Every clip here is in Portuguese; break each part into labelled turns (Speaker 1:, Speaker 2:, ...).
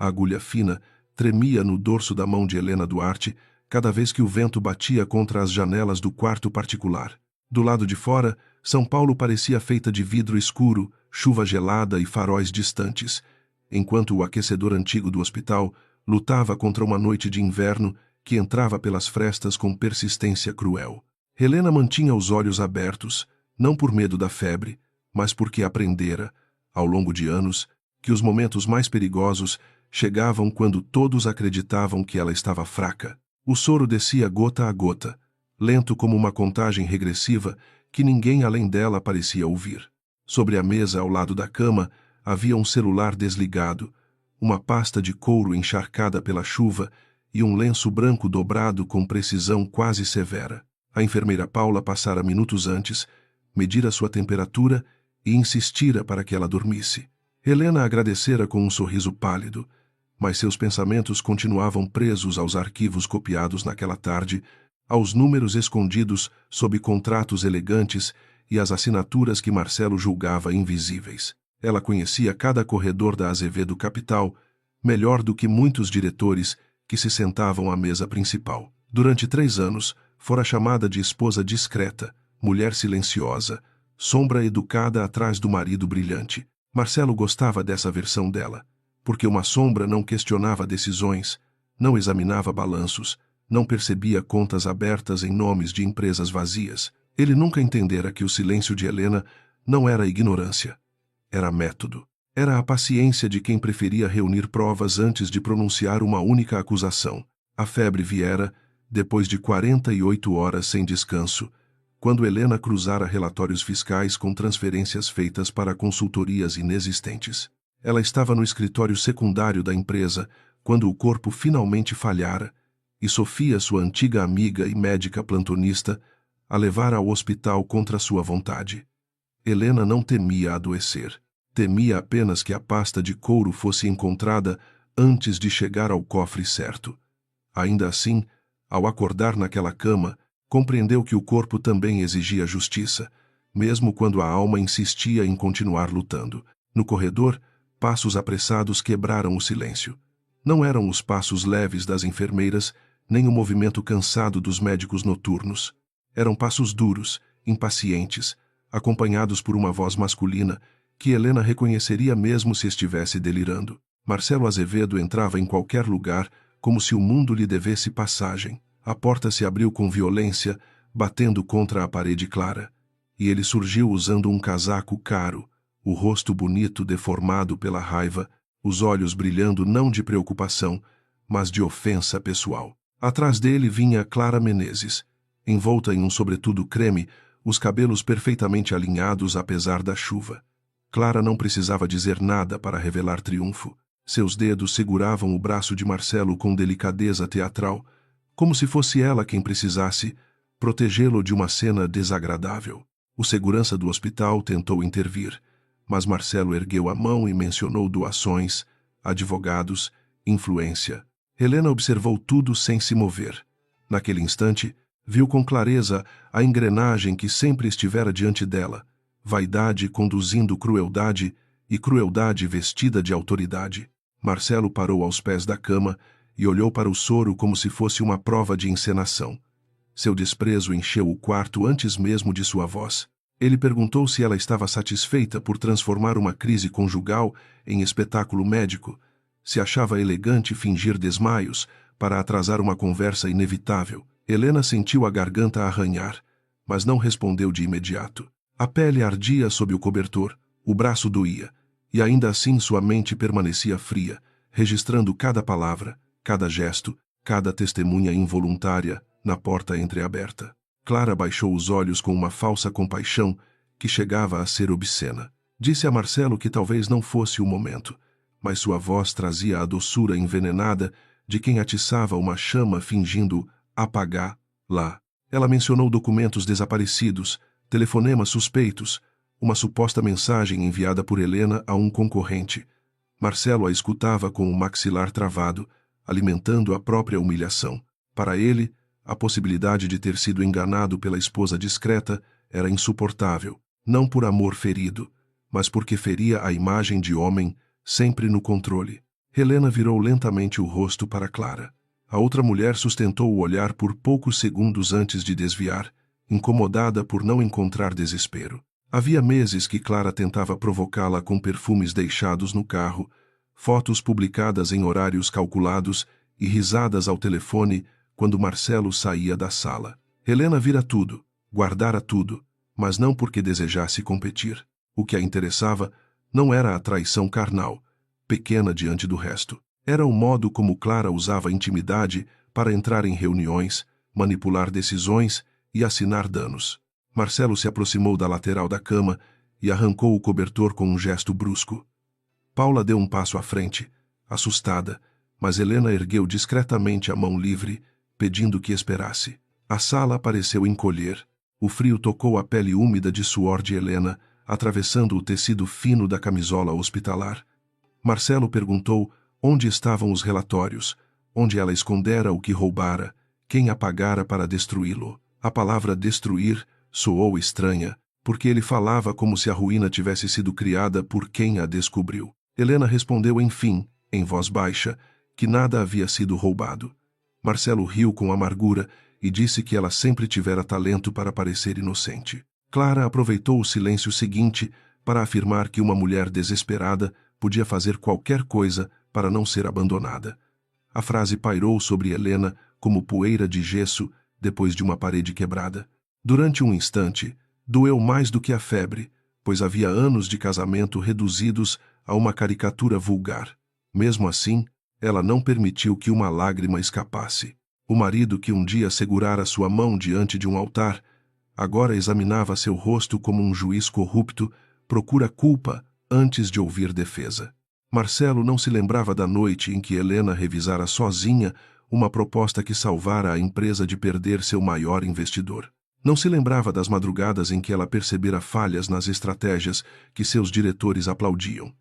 Speaker 1: A agulha fina tremia no dorso da mão de Helena Duarte cada vez que o vento batia contra as janelas do quarto particular. Do lado de fora, São Paulo parecia feita de vidro escuro, chuva gelada e faróis distantes, enquanto o aquecedor antigo do hospital lutava contra uma noite de inverno que entrava pelas frestas com persistência cruel. Helena mantinha os olhos abertos, não por medo da febre, mas porque aprendera, ao longo de anos, que os momentos mais perigosos chegavam quando todos acreditavam que ela estava fraca. O soro descia gota a gota, lento como uma contagem regressiva que ninguém além dela parecia ouvir. Sobre a mesa ao lado da cama havia um celular desligado, uma pasta de couro encharcada pela chuva e um lenço branco dobrado com precisão quase severa. A enfermeira Paula passara minutos antes, medira sua temperatura e insistira para que ela dormisse. Helena agradecera com um sorriso pálido, mas seus pensamentos continuavam presos aos arquivos copiados naquela tarde, aos números escondidos sob contratos elegantes e às assinaturas que Marcelo julgava invisíveis. Ela conhecia cada corredor da Azevedo Capital, melhor do que muitos diretores que se sentavam à mesa principal. Durante 3 anos, fora chamada de esposa discreta, mulher silenciosa, sombra educada atrás do marido brilhante. Marcelo gostava dessa versão dela, porque uma sombra não questionava decisões, não examinava balanços, não percebia contas abertas em nomes de empresas vazias. Ele nunca entendera que o silêncio de Helena não era ignorância. Era método. Era a paciência de quem preferia reunir provas antes de pronunciar uma única acusação. A febre viera, depois de 48 horas sem descanso, quando Helena cruzara relatórios fiscais com transferências feitas para consultorias inexistentes. Ela estava no escritório secundário da empresa quando o corpo finalmente falhara e Sofia, sua antiga amiga e médica plantonista, a levara ao hospital contra sua vontade. Helena não temia adoecer. Temia apenas que a pasta de couro fosse encontrada antes de chegar ao cofre certo. Ainda assim, ao acordar naquela cama, compreendeu que o corpo também exigia justiça, mesmo quando a alma insistia em continuar lutando. No corredor, passos apressados quebraram o silêncio. Não eram os passos leves das enfermeiras, nem o movimento cansado dos médicos noturnos. Eram passos duros, impacientes, acompanhados por uma voz masculina que Helena reconheceria mesmo se estivesse delirando. Marcelo Azevedo entrava em qualquer lugar como se o mundo lhe devesse passagem. A porta se abriu com violência, batendo contra a parede clara, e ele surgiu usando um casaco caro, o rosto bonito deformado pela raiva, os olhos brilhando não de preocupação, mas de ofensa pessoal. Atrás dele vinha Clara Menezes, envolta em um sobretudo creme, os cabelos perfeitamente alinhados apesar da chuva. Clara não precisava dizer nada para revelar triunfo. Seus dedos seguravam o braço de Marcelo com delicadeza teatral, como se fosse ela quem precisasse protegê-lo de uma cena desagradável. O segurança do hospital tentou intervir, mas Marcelo ergueu a mão e mencionou doações, advogados, influência. Helena observou tudo sem se mover. Naquele instante, viu com clareza a engrenagem que sempre estivera diante dela, vaidade conduzindo crueldade e crueldade vestida de autoridade. Marcelo parou aos pés da cama e olhou para o soro como se fosse uma prova de encenação. Seu desprezo encheu o quarto antes mesmo de sua voz. Ele perguntou se ela estava satisfeita por transformar uma crise conjugal em espetáculo médico, se achava elegante fingir desmaios para atrasar uma conversa inevitável. Helena sentiu a garganta arranhar, mas não respondeu de imediato. A pele ardia sob o cobertor, o braço doía, e ainda assim sua mente permanecia fria, registrando cada palavra, cada gesto, cada testemunha involuntária na porta entreaberta. Clara baixou os olhos com uma falsa compaixão que chegava a ser obscena. Disse a Marcelo que talvez não fosse o momento, mas sua voz trazia a doçura envenenada de quem atiçava uma chama fingindo apagá-la. Ela mencionou documentos desaparecidos, telefonemas suspeitos, uma suposta mensagem enviada por Helena a um concorrente. Marcelo a escutava com o maxilar travado, alimentando a própria humilhação. Para ele, a possibilidade de ter sido enganado pela esposa discreta era insuportável, não por amor ferido, mas porque feria a imagem de homem sempre no controle. Helena virou lentamente o rosto para Clara. A outra mulher sustentou o olhar por poucos segundos antes de desviar, incomodada por não encontrar desespero. Havia meses que Clara tentava provocá-la com perfumes deixados no carro, fotos publicadas em horários calculados e risadas ao telefone quando Marcelo saía da sala. Helena vira tudo, guardara tudo, mas não porque desejasse competir. O que a interessava não era a traição carnal, pequena diante do resto. Era o modo como Clara usava a intimidade para entrar em reuniões, manipular decisões e assinar danos. Marcelo se aproximou da lateral da cama e arrancou o cobertor com um gesto brusco. Paula deu um passo à frente, assustada, mas Helena ergueu discretamente a mão livre, pedindo que esperasse. A sala pareceu encolher. O frio tocou a pele úmida de suor de Helena, atravessando o tecido fino da camisola hospitalar. Marcelo perguntou onde estavam os relatórios, onde ela escondera o que roubara, quem a pagara para destruí-lo. A palavra destruir soou estranha, porque ele falava como se a ruína tivesse sido criada por quem a descobriu. Helena respondeu enfim, em voz baixa, que nada havia sido roubado. Marcelo riu com amargura e disse que ela sempre tivera talento para parecer inocente. Clara aproveitou o silêncio seguinte para afirmar que uma mulher desesperada podia fazer qualquer coisa para não ser abandonada. A frase pairou sobre Helena como poeira de gesso depois de uma parede quebrada. Durante um instante, doeu mais do que a febre, pois havia anos de casamento reduzidos a uma caricatura vulgar. Mesmo assim, ela não permitiu que uma lágrima escapasse. O marido que um dia segurara sua mão diante de um altar, agora examinava seu rosto como um juiz corrupto procura culpa antes de ouvir defesa. Marcelo não se lembrava da noite em que Helena revisara sozinha uma proposta que salvara a empresa de perder seu maior investidor. Não se lembrava das madrugadas em que ela percebera falhas nas estratégias que seus diretores aplaudiam.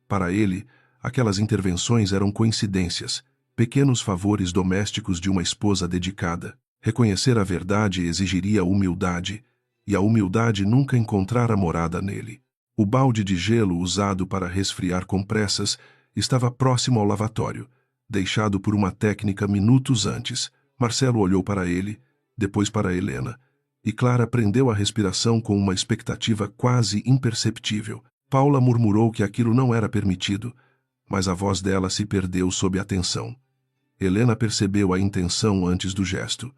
Speaker 1: Para ele, aquelas intervenções eram coincidências, pequenos favores domésticos de uma esposa dedicada. Reconhecer a verdade exigiria humildade, e a humildade nunca encontrara morada nele. O balde de gelo usado para resfriar compressas estava próximo ao lavatório, deixado por uma técnica minutos antes. Marcelo olhou para ele, depois para Helena, e Clara prendeu a respiração com uma expectativa quase imperceptível. Paula murmurou que aquilo não era permitido, mas a voz dela se perdeu sob a tensão. Helena percebeu a intenção antes do gesto.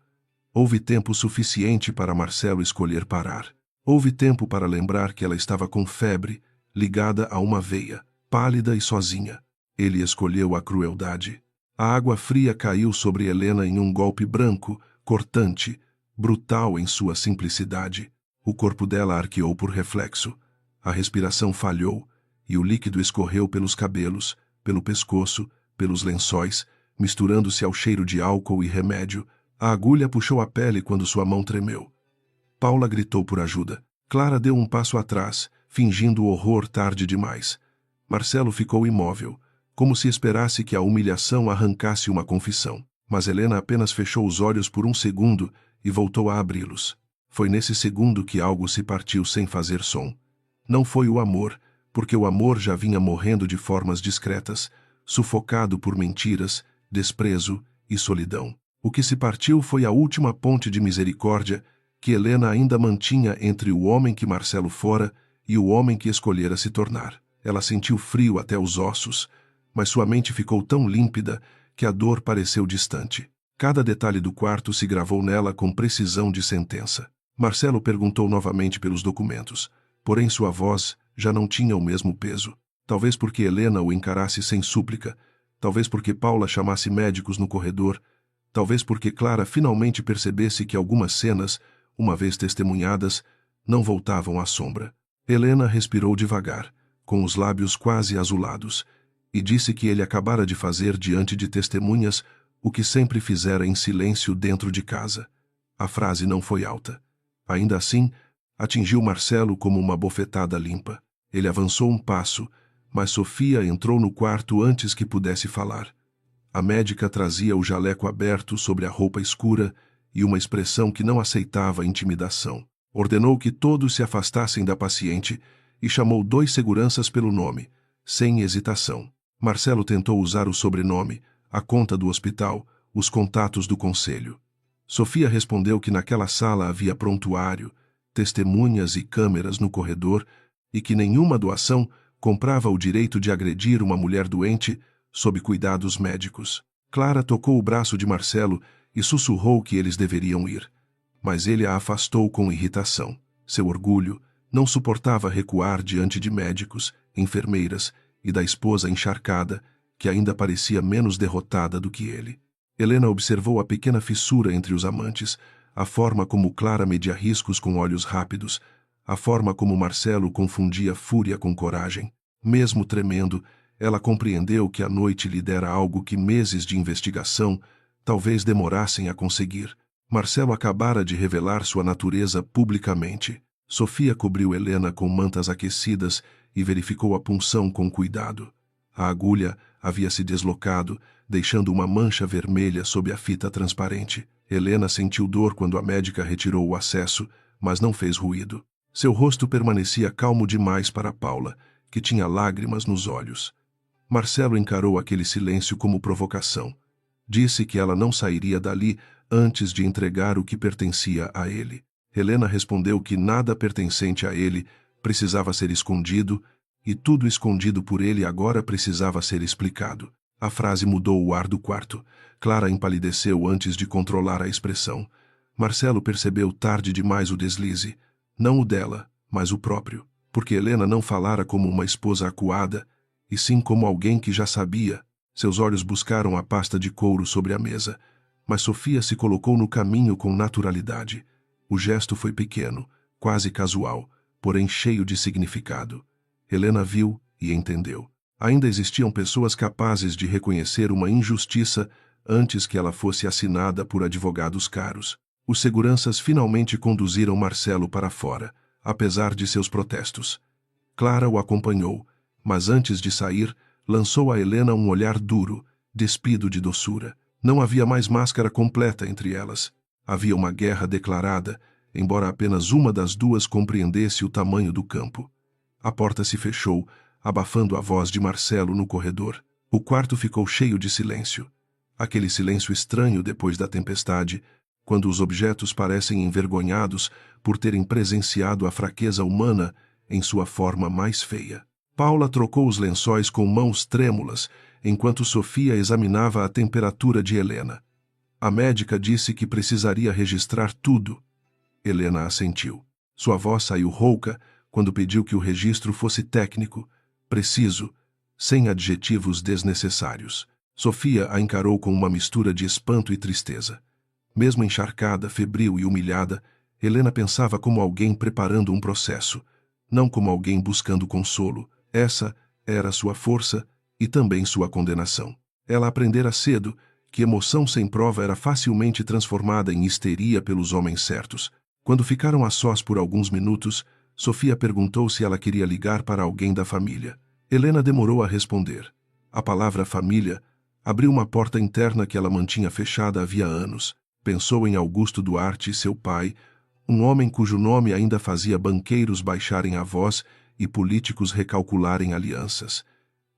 Speaker 1: Houve tempo suficiente para Marcelo escolher parar. Houve tempo para lembrar que ela estava com febre, ligada a uma veia, pálida e sozinha. Ele escolheu a crueldade. A água fria caiu sobre Helena em um golpe branco, cortante, brutal em sua simplicidade. O corpo dela arqueou por reflexo. A respiração falhou, e o líquido escorreu pelos cabelos, pelo pescoço, pelos lençóis, misturando-se ao cheiro de álcool e remédio. A agulha puxou a pele quando sua mão tremeu. Paula gritou por ajuda. Clara deu um passo atrás, fingindo horror tarde demais. Marcelo ficou imóvel, como se esperasse que a humilhação arrancasse uma confissão. Mas Helena apenas fechou os olhos por um segundo e voltou a abri-los. Foi nesse segundo que algo se partiu sem fazer som. Não foi o amor, porque o amor já vinha morrendo de formas discretas, sufocado por mentiras, desprezo e solidão. O que se partiu foi a última ponte de misericórdia que Helena ainda mantinha entre o homem que Marcelo fora e o homem que escolhera se tornar. Ela sentiu frio até os ossos, mas sua mente ficou tão límpida que a dor pareceu distante. Cada detalhe do quarto se gravou nela com precisão de sentença. Marcelo perguntou novamente pelos documentos, porém sua voz já não tinha o mesmo peso. Talvez porque Helena o encarasse sem súplica, talvez porque Paula chamasse médicos no corredor, talvez porque Clara finalmente percebesse que algumas cenas, uma vez testemunhadas, não voltavam à sombra. Helena respirou devagar, com os lábios quase azulados, e disse que ele acabara de fazer diante de testemunhas o que sempre fizera em silêncio dentro de casa. A frase não foi alta. Ainda assim, atingiu Marcelo como uma bofetada limpa. Ele avançou um passo, mas Sofia entrou no quarto antes que pudesse falar. A médica trazia o jaleco aberto sobre a roupa escura e uma expressão que não aceitava intimidação. Ordenou que todos se afastassem da paciente e chamou 2 seguranças pelo nome, sem hesitação. Marcelo tentou usar o sobrenome, a conta do hospital, os contatos do conselho. Sofia respondeu que naquela sala havia prontuário, testemunhas e câmeras no corredor e que nenhuma doação comprava o direito de agredir uma mulher doente sob cuidados médicos. Clara tocou o braço de Marcelo e sussurrou que eles deveriam ir. Mas ele a afastou com irritação. Seu orgulho não suportava recuar diante de médicos, enfermeiras e da esposa encharcada, que ainda parecia menos derrotada do que ele. Helena observou a pequena fissura entre os amantes, a forma como Clara media riscos com olhos rápidos, a forma como Marcelo confundia fúria com coragem. Mesmo tremendo, ela compreendeu que a noite lhe dera algo que meses de investigação talvez demorassem a conseguir. Marcelo acabara de revelar sua natureza publicamente. Sofia cobriu Helena com mantas aquecidas e verificou a punção com cuidado. A agulha havia se deslocado, deixando uma mancha vermelha sob a fita transparente. Helena sentiu dor quando a médica retirou o acesso, mas não fez ruído. Seu rosto permanecia calmo demais para Paula, que tinha lágrimas nos olhos. Marcelo encarou aquele silêncio como provocação. Disse que ela não sairia dali antes de entregar o que pertencia a ele. Helena respondeu que nada pertencente a ele precisava ser escondido e tudo escondido por ele agora precisava ser explicado. A frase mudou o ar do quarto. Clara empalideceu antes de controlar a expressão. Marcelo percebeu tarde demais o deslize. Não o dela, mas o próprio. Porque Helena não falara como uma esposa acuada, e sim como alguém que já sabia. Seus olhos buscaram a pasta de couro sobre a mesa. Mas Sofia se colocou no caminho com naturalidade. O gesto foi pequeno, quase casual, porém cheio de significado. Helena viu e entendeu. Ainda existiam pessoas capazes de reconhecer uma injustiça antes que ela fosse assinada por advogados caros. Os seguranças finalmente conduziram Marcelo para fora, apesar de seus protestos. Clara o acompanhou, mas antes de sair, lançou a Helena um olhar duro, despido de doçura. Não havia mais máscara completa entre elas. Havia uma guerra declarada, embora apenas uma das duas compreendesse o tamanho do campo. A porta se fechou, abafando a voz de Marcelo no corredor. O quarto ficou cheio de silêncio. Aquele silêncio estranho depois da tempestade, quando os objetos parecem envergonhados por terem presenciado a fraqueza humana em sua forma mais feia. Paula trocou os lençóis com mãos trêmulas, enquanto Sofia examinava a temperatura de Helena. A médica disse que precisaria registrar tudo. Helena assentiu. Sua voz saiu rouca quando pediu que o registro fosse técnico, preciso, sem adjetivos desnecessários. Sofia a encarou com uma mistura de espanto e tristeza. Mesmo encharcada, febril e humilhada, Helena pensava como alguém preparando um processo, não como alguém buscando consolo. Essa era sua força e também sua condenação. Ela aprendera cedo que emoção sem prova era facilmente transformada em histeria pelos homens certos. Quando ficaram a sós por alguns minutos, Sofia perguntou se ela queria ligar para alguém da família. Helena demorou a responder. A palavra família abriu uma porta interna que ela mantinha fechada havia anos. Pensou em Augusto Duarte, seu pai, um homem cujo nome ainda fazia banqueiros baixarem a voz e políticos recalcularem alianças.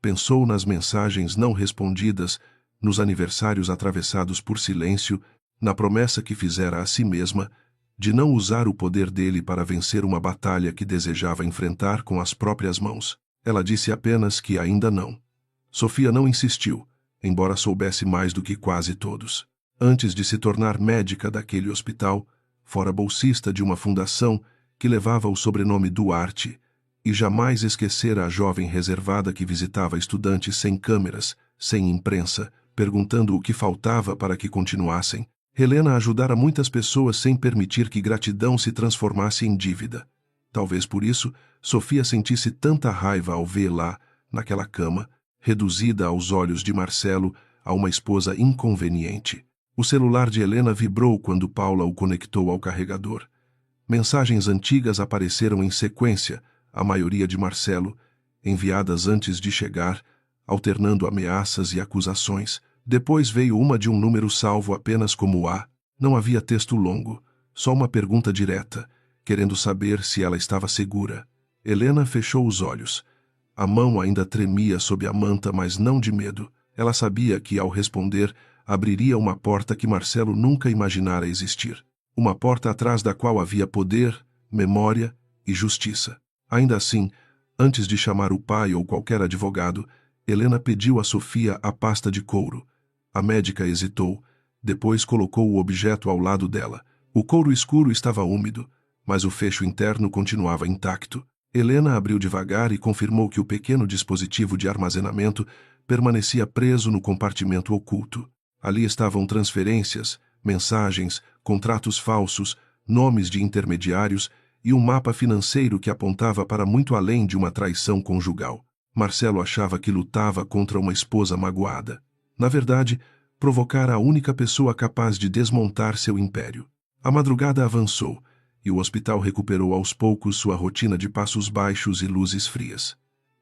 Speaker 1: Pensou nas mensagens não respondidas, nos aniversários atravessados por silêncio, na promessa que fizera a si mesma de não usar o poder dele para vencer uma batalha que desejava enfrentar com as próprias mãos. Ela disse apenas que ainda não. Sofia não insistiu, embora soubesse mais do que quase todos. Antes de se tornar médica daquele hospital, fora bolsista de uma fundação que levava o sobrenome Duarte, e jamais esquecera a jovem reservada que visitava estudantes sem câmeras, sem imprensa, perguntando o que faltava para que continuassem. Helena ajudara muitas pessoas sem permitir que gratidão se transformasse em dívida. Talvez por isso, Sofia sentisse tanta raiva ao vê-la, naquela cama, reduzida aos olhos de Marcelo, a uma esposa inconveniente. O celular de Helena vibrou quando Paula o conectou ao carregador. Mensagens antigas apareceram em sequência, a maioria de Marcelo, enviadas antes de chegar, alternando ameaças e acusações. Depois veio uma de um número salvo apenas como A. Não havia texto longo, só uma pergunta direta, querendo saber se ela estava segura. Helena fechou os olhos. A mão ainda tremia sob a manta, mas não de medo. Ela sabia que, ao responder, abriria uma porta que Marcelo nunca imaginara existir. Uma porta atrás da qual havia poder, memória e justiça. Ainda assim, antes de chamar o pai ou qualquer advogado, Helena pediu a Sofia a pasta de couro. A médica hesitou, depois colocou o objeto ao lado dela. O couro escuro estava úmido, mas o fecho interno continuava intacto. Helena abriu devagar e confirmou que o pequeno dispositivo de armazenamento permanecia preso no compartimento oculto. Ali estavam transferências, mensagens, contratos falsos, nomes de intermediários e um mapa financeiro que apontava para muito além de uma traição conjugal. Marcelo achava que lutava contra uma esposa magoada. Na verdade, provocara a única pessoa capaz de desmontar seu império. A madrugada avançou, e o hospital recuperou aos poucos sua rotina de passos baixos e luzes frias.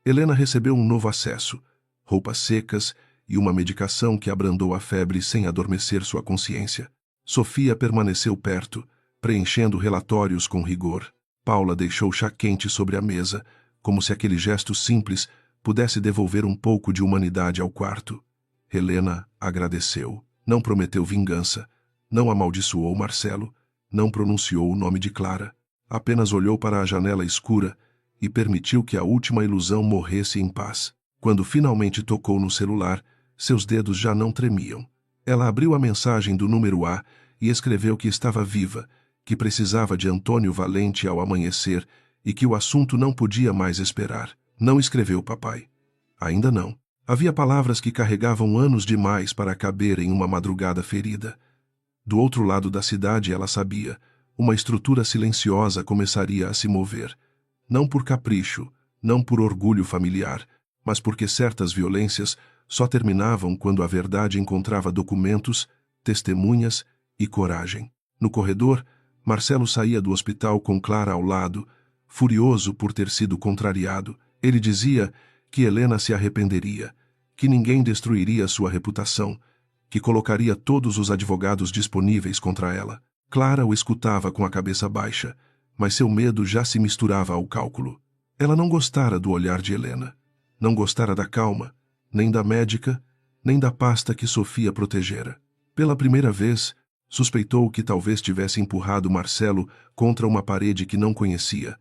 Speaker 1: Helena recebeu um novo acesso, roupas secas e uma medicação que abrandou a febre sem adormecer sua consciência. Sofia permaneceu perto, preenchendo relatórios com rigor. Paula deixou chá quente sobre a mesa, como se aquele gesto simples pudesse devolver um pouco de humanidade ao quarto. Helena agradeceu. Não prometeu vingança, não amaldiçoou Marcelo, não pronunciou o nome de Clara. Apenas olhou para a janela escura e permitiu que a última ilusão morresse em paz. Quando finalmente tocou no celular, seus dedos já não tremiam. Ela abriu a mensagem do número A e escreveu que estava viva, que precisava de Antônio Valente ao amanhecer e que o assunto não podia mais esperar. Não escreveu papai. Ainda não. Havia palavras que carregavam anos demais para caber em uma madrugada ferida. Do outro lado da cidade, ela sabia, uma estrutura silenciosa começaria a se mover. Não por capricho, não por orgulho familiar, mas porque certas violências só terminavam quando a verdade encontrava documentos, testemunhas e coragem. No corredor, Marcelo saía do hospital com Clara ao lado, furioso por ter sido contrariado. Ele dizia que Helena se arrependeria, que ninguém destruiria sua reputação, que colocaria todos os advogados disponíveis contra ela. Clara o escutava com a cabeça baixa, mas seu medo já se misturava ao cálculo. Ela não gostara do olhar de Helena, não gostara da calma, nem da médica, nem da pasta que Sofia protegera. Pela primeira vez, suspeitou que talvez tivesse empurrado Marcelo contra uma parede que não conhecia,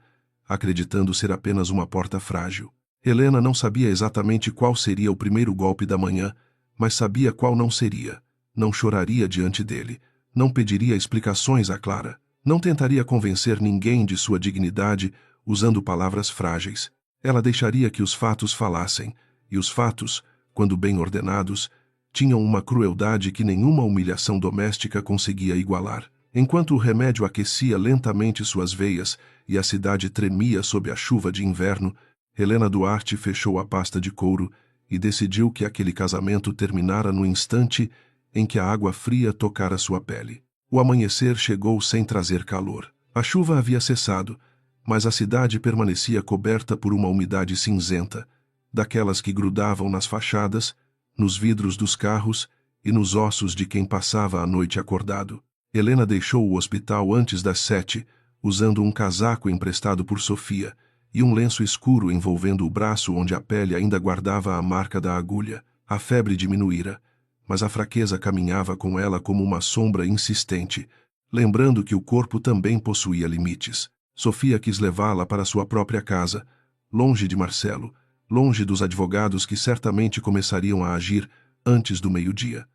Speaker 1: acreditando ser apenas uma porta frágil. Helena não sabia exatamente qual seria o primeiro golpe da manhã, mas sabia qual não seria. Não choraria diante dele, não pediria explicações a Clara, não tentaria convencer ninguém de sua dignidade usando palavras frágeis. Ela deixaria que os fatos falassem, e os fatos, quando bem ordenados, tinham uma crueldade que nenhuma humilhação doméstica conseguia igualar. Enquanto o remédio aquecia lentamente suas veias e a cidade tremia sob a chuva de inverno, Helena Duarte fechou a pasta de couro e decidiu que aquele casamento terminara no instante em que a água fria tocara sua pele. O amanhecer chegou sem trazer calor. A chuva havia cessado, mas a cidade permanecia coberta por uma umidade cinzenta, daquelas que grudavam nas fachadas, nos vidros dos carros e nos ossos de quem passava a noite acordado. Helena deixou o hospital antes das 7, usando um casaco emprestado por Sofia e um lenço escuro envolvendo o braço onde a pele ainda guardava a marca da agulha. A febre diminuíra, mas a fraqueza caminhava com ela como uma sombra insistente, lembrando que o corpo também possuía limites. Sofia quis levá-la para sua própria casa, longe de Marcelo, longe dos advogados que certamente começariam a agir antes do meio-dia.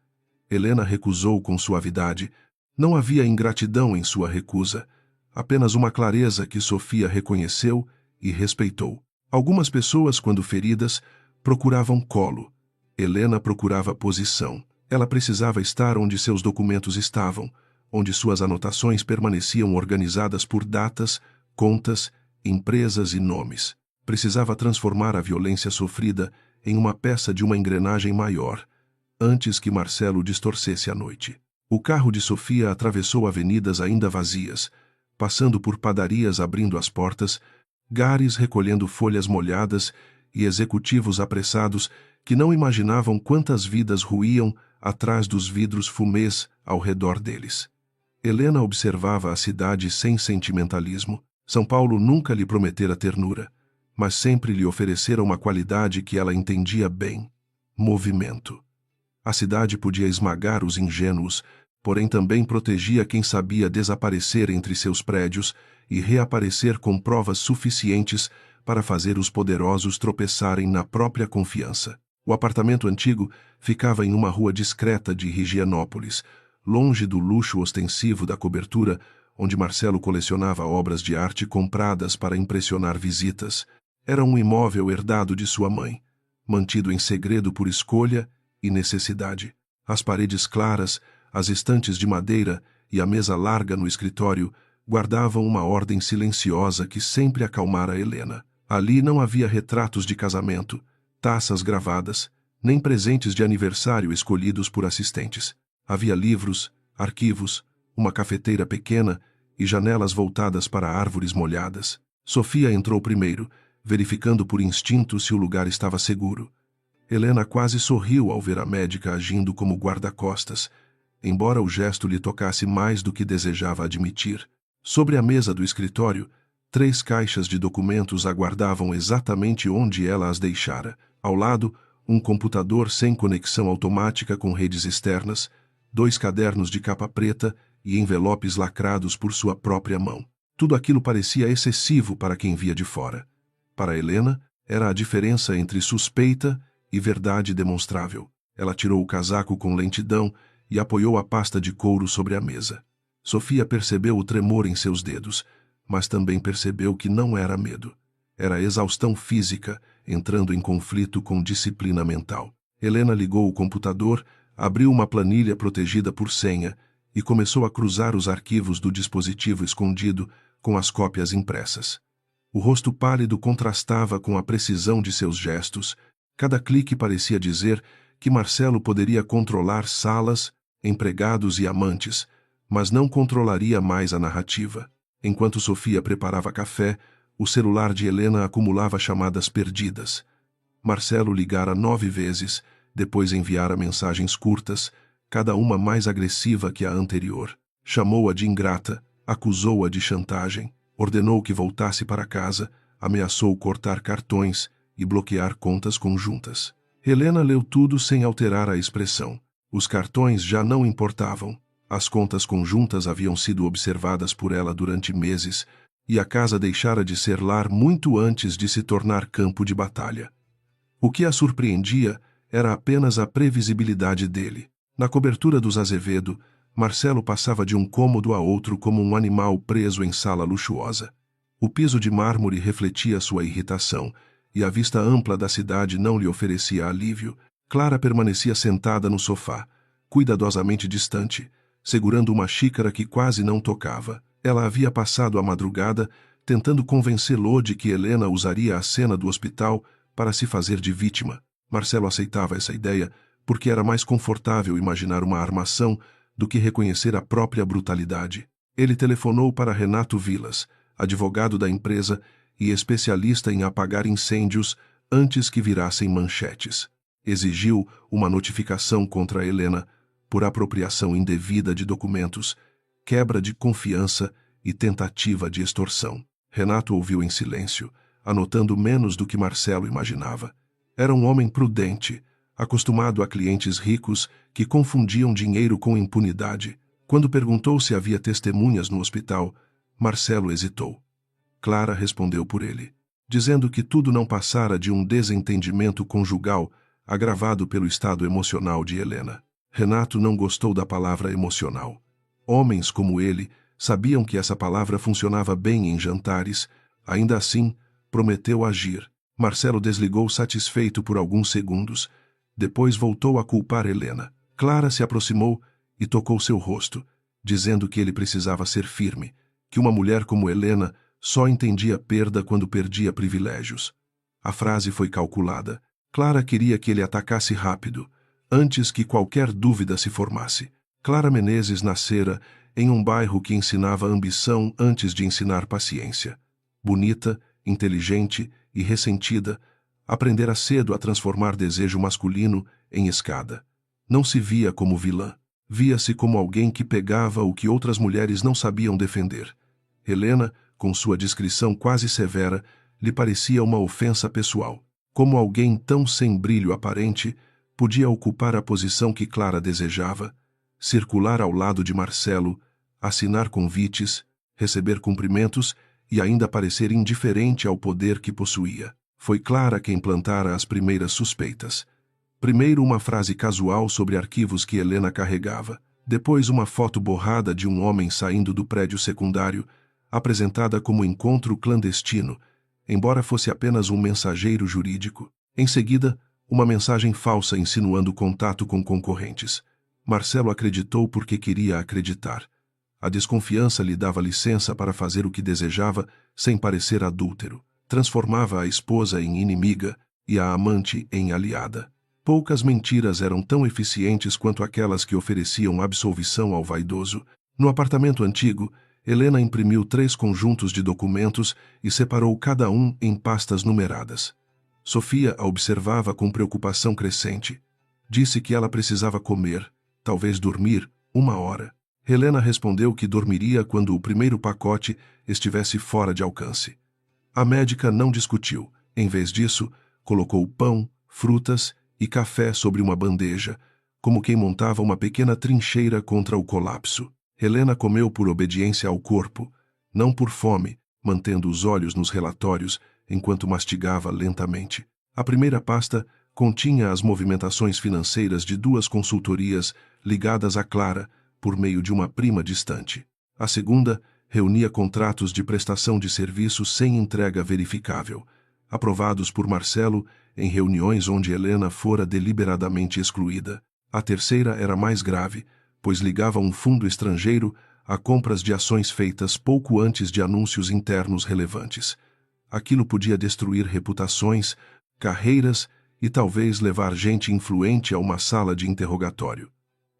Speaker 1: Helena recusou com suavidade. Não havia ingratidão em sua recusa, apenas uma clareza que Sofia reconheceu e respeitou. Algumas pessoas, quando feridas, procuravam colo. Helena procurava posição. Ela precisava estar onde seus documentos estavam, onde suas anotações permaneciam organizadas por datas, contas, empresas e nomes. Precisava transformar a violência sofrida em uma peça de uma engrenagem maior, antes que Marcelo distorcesse a noite. O carro de Sofia atravessou avenidas ainda vazias, passando por padarias abrindo as portas, gares recolhendo folhas molhadas e executivos apressados que não imaginavam quantas vidas ruíam atrás dos vidros fumês ao redor deles. Helena observava a cidade sem sentimentalismo. São Paulo nunca lhe prometera ternura, mas sempre lhe oferecera uma qualidade que ela entendia bem: movimento. A cidade podia esmagar os ingênuos, porém também protegia quem sabia desaparecer entre seus prédios e reaparecer com provas suficientes para fazer os poderosos tropeçarem na própria confiança. O apartamento antigo ficava em uma rua discreta de Higienópolis, longe do luxo ostensivo da cobertura, onde Marcelo colecionava obras de arte compradas para impressionar visitas. Era um imóvel herdado de sua mãe, mantido em segredo por escolha e necessidade. As paredes claras, as estantes de madeira e a mesa larga no escritório guardavam uma ordem silenciosa que sempre acalmara Helena. Ali não havia retratos de casamento, taças gravadas, nem presentes de aniversário escolhidos por assistentes. Havia livros, arquivos, uma cafeteira pequena e janelas voltadas para árvores molhadas. Sofia entrou primeiro, verificando por instinto se o lugar estava seguro. Helena quase sorriu ao ver a médica agindo como guarda-costas, embora o gesto lhe tocasse mais do que desejava admitir. Sobre a mesa do escritório, 3 caixas de documentos aguardavam exatamente onde ela as deixara. Ao lado, um computador sem conexão automática com redes externas, 2 cadernos de capa preta e envelopes lacrados por sua própria mão. Tudo aquilo parecia excessivo para quem via de fora. Para Helena, era a diferença entre suspeita e verdade demonstrável. Ela tirou o casaco com lentidão e apoiou a pasta de couro sobre a mesa. Sofia percebeu o tremor em seus dedos, mas também percebeu que não era medo. Era exaustão física, entrando em conflito com disciplina mental. Helena ligou o computador, abriu uma planilha protegida por senha e começou a cruzar os arquivos do dispositivo escondido com as cópias impressas. O rosto pálido contrastava com a precisão de seus gestos. Cada clique parecia dizer que Marcelo poderia controlar salas, empregados e amantes, mas não controlaria mais a narrativa. Enquanto Sofia preparava café, o celular de Helena acumulava chamadas perdidas. Marcelo ligara 9 vezes, depois enviara mensagens curtas, cada uma mais agressiva que a anterior. Chamou-a de ingrata, acusou-a de chantagem, ordenou que voltasse para casa, ameaçou cortar cartões e bloquear contas conjuntas. Helena leu tudo sem alterar a expressão. Os cartões já não importavam. As contas conjuntas haviam sido observadas por ela durante meses, e a casa deixara de ser lar muito antes de se tornar campo de batalha. O que a surpreendia era apenas a previsibilidade dele. Na cobertura dos Azevedo, Marcelo passava de um cômodo a outro como um animal preso em sala luxuosa. O piso de mármore refletia sua irritação, e a vista ampla da cidade não lhe oferecia alívio. Clara permanecia sentada no sofá, cuidadosamente distante, segurando uma xícara que quase não tocava. Ela havia passado a madrugada tentando convencê-lo de que Helena usaria a cena do hospital para se fazer de vítima. Marcelo aceitava essa ideia porque era mais confortável imaginar uma armação do que reconhecer a própria brutalidade. Ele telefonou para Renato Vilas, advogado da empresa e especialista em apagar incêndios antes que virassem manchetes. Exigiu uma notificação contra Helena por apropriação indevida de documentos, quebra de confiança e tentativa de extorsão. Renato ouviu em silêncio, anotando menos do que Marcelo imaginava. Era um homem prudente, acostumado a clientes ricos que confundiam dinheiro com impunidade. Quando perguntou se havia testemunhas no hospital, Marcelo hesitou. Clara respondeu por ele, dizendo que tudo não passara de um desentendimento conjugal agravado pelo estado emocional de Helena. Renato não gostou da palavra emocional. Homens como ele sabiam que essa palavra funcionava bem em jantares. Ainda assim, prometeu agir. Marcelo desligou satisfeito por alguns segundos. Depois voltou a culpar Helena. Clara se aproximou e tocou seu rosto, dizendo que ele precisava ser firme, que uma mulher como Helena só entendia perda quando perdia privilégios. A frase foi calculada. Clara queria que ele atacasse rápido, antes que qualquer dúvida se formasse. Clara Menezes nascera em um bairro que ensinava ambição antes de ensinar paciência. Bonita, inteligente e ressentida, aprendera cedo a transformar desejo masculino em escada. Não se via como vilã. Via-se como alguém que pegava o que outras mulheres não sabiam defender. Helena, com sua discrição quase severa, lhe parecia uma ofensa pessoal. Como alguém tão sem brilho aparente podia ocupar a posição que Clara desejava, circular ao lado de Marcelo, assinar convites, receber cumprimentos e ainda parecer indiferente ao poder que possuía? Foi Clara quem plantara as primeiras suspeitas. Primeiro uma frase casual sobre arquivos que Helena carregava, depois uma foto borrada de um homem saindo do prédio secundário, apresentada como encontro clandestino, embora fosse apenas um mensageiro jurídico. Em seguida, uma mensagem falsa insinuando contato com concorrentes. Marcelo acreditou porque queria acreditar. A desconfiança lhe dava licença para fazer o que desejava sem parecer adúltero. Transformava a esposa em inimiga e a amante em aliada. Poucas mentiras eram tão eficientes quanto aquelas que ofereciam absolvição ao vaidoso. No apartamento antigo, Helena imprimiu 3 conjuntos de documentos e separou cada um em pastas numeradas. Sofia a observava com preocupação crescente. Disse que ela precisava comer, talvez dormir, 1 hora. Helena respondeu que dormiria quando o primeiro pacote estivesse fora de alcance. A médica não discutiu. Em vez disso, colocou pão, frutas e café sobre uma bandeja, como quem montava uma pequena trincheira contra o colapso. Helena comeu por obediência ao corpo, não por fome, mantendo os olhos nos relatórios enquanto mastigava lentamente. A primeira pasta continha as movimentações financeiras de 2 consultorias ligadas a Clara por meio de uma prima distante. A segunda reunia contratos de prestação de serviços sem entrega verificável, aprovados por Marcelo em reuniões onde Helena fora deliberadamente excluída. A terceira era mais grave, pois ligava um fundo estrangeiro a compras de ações feitas pouco antes de anúncios internos relevantes. Aquilo podia destruir reputações, carreiras e talvez levar gente influente a uma sala de interrogatório.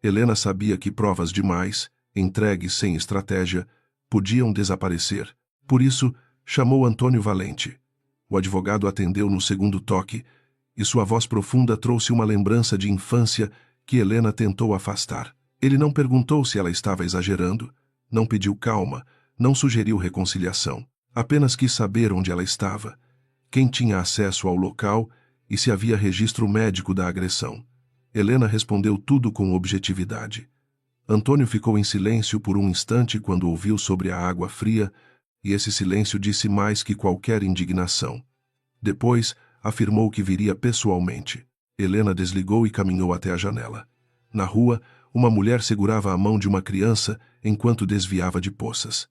Speaker 1: Helena sabia que provas demais, entregues sem estratégia, podiam desaparecer. Por isso, chamou Antônio Valente. O advogado atendeu no segundo toque, e sua voz profunda trouxe uma lembrança de infância que Helena tentou afastar. Ele não perguntou se ela estava exagerando, não pediu calma, não sugeriu reconciliação. Apenas quis saber onde ela estava, quem tinha acesso ao local e se havia registro médico da agressão. Helena respondeu tudo com objetividade. Antônio ficou em silêncio por um instante quando ouviu sobre a água fria, e esse silêncio disse mais que qualquer indignação. Depois, afirmou que viria pessoalmente. Helena desligou e caminhou até a janela. Na rua, uma mulher segurava a mão de uma criança enquanto desviava de poças.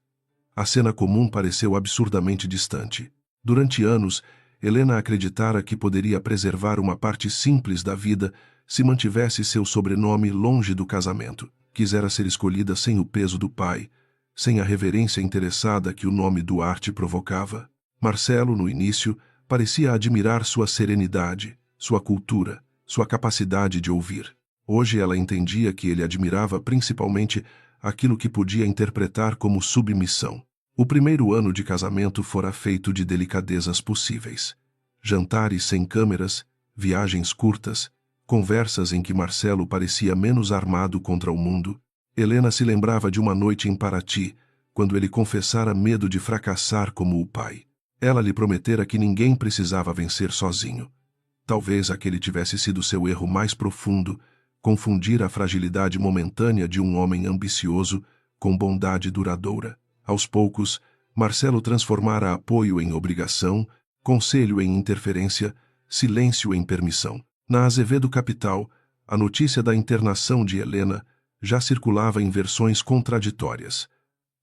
Speaker 1: A cena comum pareceu absurdamente distante. Durante anos, Helena acreditara que poderia preservar uma parte simples da vida se mantivesse seu sobrenome longe do casamento. Quisera ser escolhida sem o peso do pai, sem a reverência interessada que o nome Duarte provocava. Marcelo, no início, parecia admirar sua serenidade, sua cultura, sua capacidade de ouvir. Hoje ela entendia que ele admirava principalmente aquilo que podia interpretar como submissão. O primeiro ano de casamento fora feito de delicadezas possíveis. Jantares sem câmeras, viagens curtas, conversas em que Marcelo parecia menos armado contra o mundo. Helena se lembrava de uma noite em Paraty, quando ele confessara medo de fracassar como o pai. Ela lhe prometera que ninguém precisava vencer sozinho. Talvez aquele tivesse sido seu erro mais profundo, confundir a fragilidade momentânea de um homem ambicioso com bondade duradoura. Aos poucos, Marcelo transformara apoio em obrigação, conselho em interferência, silêncio em permissão. Na Azevedo Capital, a notícia da internação de Helena já circulava em versões contraditórias.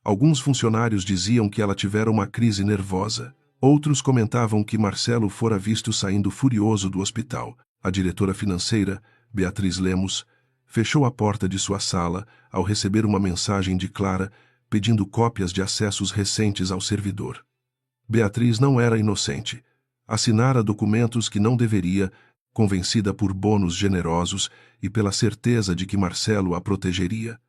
Speaker 1: Alguns funcionários diziam que ela tivera uma crise nervosa. Outros comentavam que Marcelo fora visto saindo furioso do hospital. A diretora financeira, Beatriz Lemos, fechou a porta de sua sala ao receber uma mensagem de Clara pedindo cópias de acessos recentes ao servidor. Beatriz não era inocente. Assinara documentos que não deveria, convencida por bônus generosos e pela certeza de que Marcelo a protegeria.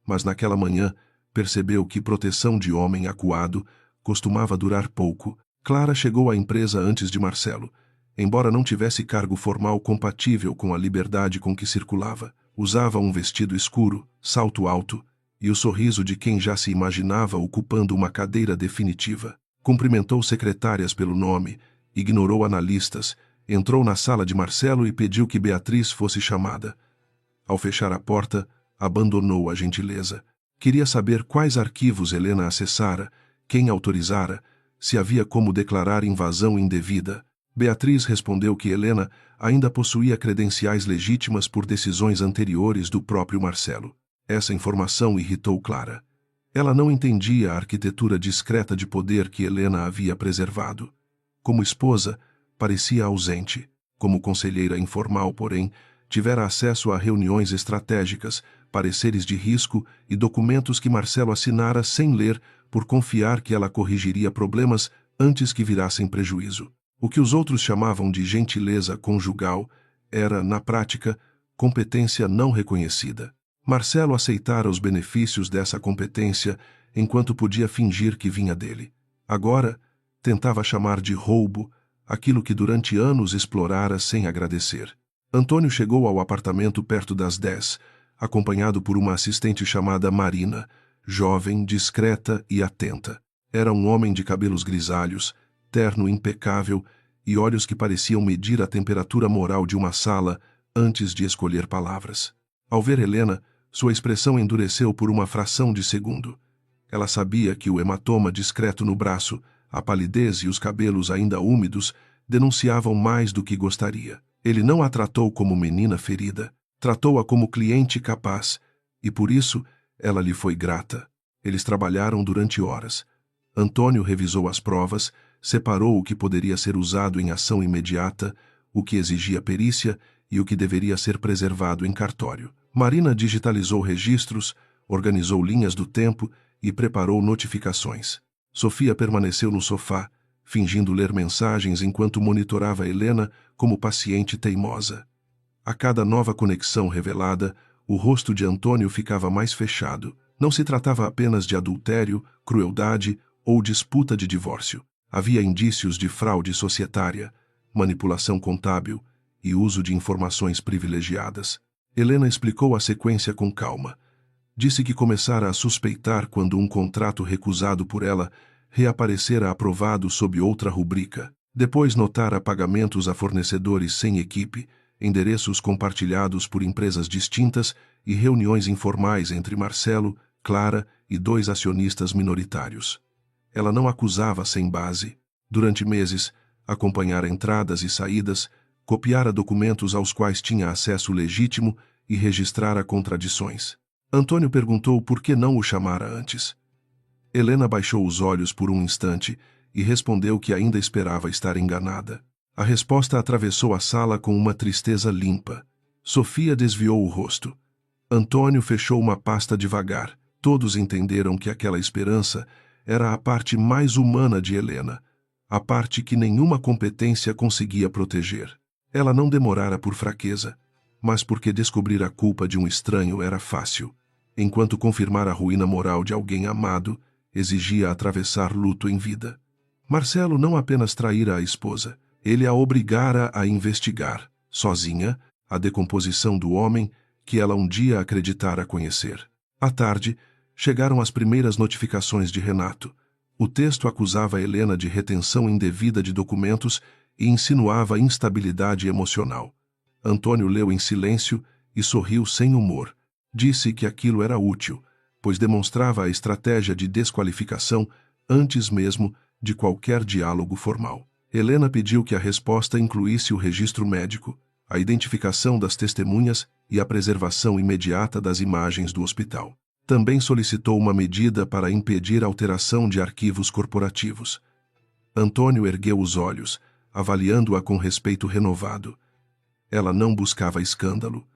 Speaker 1: Mas naquela manhã, percebeu que proteção de homem acuado costumava durar pouco. Clara chegou à empresa antes de Marcelo. Embora não tivesse cargo formal compatível com a liberdade com que circulava, usava um vestido escuro, salto alto, e o sorriso de quem já se imaginava ocupando uma cadeira definitiva. Cumprimentou secretárias pelo nome, ignorou analistas, entrou na sala de Marcelo e pediu que Beatriz fosse chamada. Ao fechar a porta, abandonou a gentileza. Queria saber quais arquivos Helena acessara, quem autorizara, se havia como declarar invasão indevida. Beatriz respondeu que Helena ainda possuía credenciais legítimas por decisões anteriores do próprio Marcelo. Essa informação irritou Clara. Ela não entendia a arquitetura discreta de poder que Helena havia preservado. Como esposa, parecia ausente. Como conselheira informal, porém, tivera acesso a reuniões estratégicas, pareceres de risco e documentos que Marcelo assinara sem ler, por confiar que ela corrigiria problemas antes que virassem prejuízo. O que os outros chamavam de gentileza conjugal era, na prática, competência não reconhecida. Marcelo aceitara os benefícios dessa competência enquanto podia fingir que vinha dele. Agora, tentava chamar de roubo aquilo que durante anos explorara sem agradecer. Antônio chegou ao apartamento perto das 10, acompanhado por uma assistente chamada Marina, jovem, discreta e atenta. Era um homem de cabelos grisalhos, terno impecável e olhos que pareciam medir a temperatura moral de uma sala antes de escolher palavras. Ao ver Helena, sua expressão endureceu por uma fração de segundo. Ela sabia que o hematoma discreto no braço, a palidez e os cabelos ainda úmidos denunciavam mais do que gostaria. Ele não a tratou como menina ferida, tratou-a como cliente capaz, e por isso ela lhe foi grata. Eles trabalharam durante horas. Antônio revisou as provas, separou o que poderia ser usado em ação imediata, o que exigia perícia e o que deveria ser preservado em cartório. Marina digitalizou registros, organizou linhas do tempo e preparou notificações. Sofia permaneceu no sofá, fingindo ler mensagens enquanto monitorava Helena como paciente teimosa. A cada nova conexão revelada, o rosto de Antônio ficava mais fechado. Não se tratava apenas de adultério, crueldade ou disputa de divórcio. Havia indícios de fraude societária, manipulação contábil e uso de informações privilegiadas. Helena explicou a sequência com calma. Disse que começara a suspeitar quando um contrato recusado por ela reaparecera aprovado sob outra rubrica. Depois notara pagamentos a fornecedores sem equipe, endereços compartilhados por empresas distintas e reuniões informais entre Marcelo, Clara e 2 acionistas minoritários. Ela não acusava sem base. Durante meses, acompanhara entradas e saídas, copiara documentos aos quais tinha acesso legítimo e registrara contradições. Antônio perguntou por que não o chamara antes. Helena baixou os olhos por um instante e respondeu que ainda esperava estar enganada. A resposta atravessou a sala com uma tristeza limpa. Sofia desviou o rosto. Antônio fechou uma pasta devagar. Todos entenderam que aquela esperança era a parte mais humana de Helena, a parte que nenhuma competência conseguia proteger. Ela não demorara por fraqueza, mas porque descobrir a culpa de um estranho era fácil, enquanto confirmar a ruína moral de alguém amado exigia atravessar luto em vida. Marcelo não apenas traíra a esposa, ele a obrigara a investigar, sozinha, a decomposição do homem que ela um dia acreditara conhecer. À tarde, chegaram as primeiras notificações de Renato. O texto acusava Helena de retenção indevida de documentos e insinuava instabilidade emocional. Antônio leu em silêncio e sorriu sem humor. Disse que aquilo era útil, pois demonstrava a estratégia de desqualificação antes mesmo de qualquer diálogo formal. Helena pediu que a resposta incluísse o registro médico, a identificação das testemunhas e a preservação imediata das imagens do hospital. Também solicitou uma medida para impedir alteração de arquivos corporativos. Antônio ergueu os olhos, avaliando-a com respeito renovado. Ela não buscava escândalo,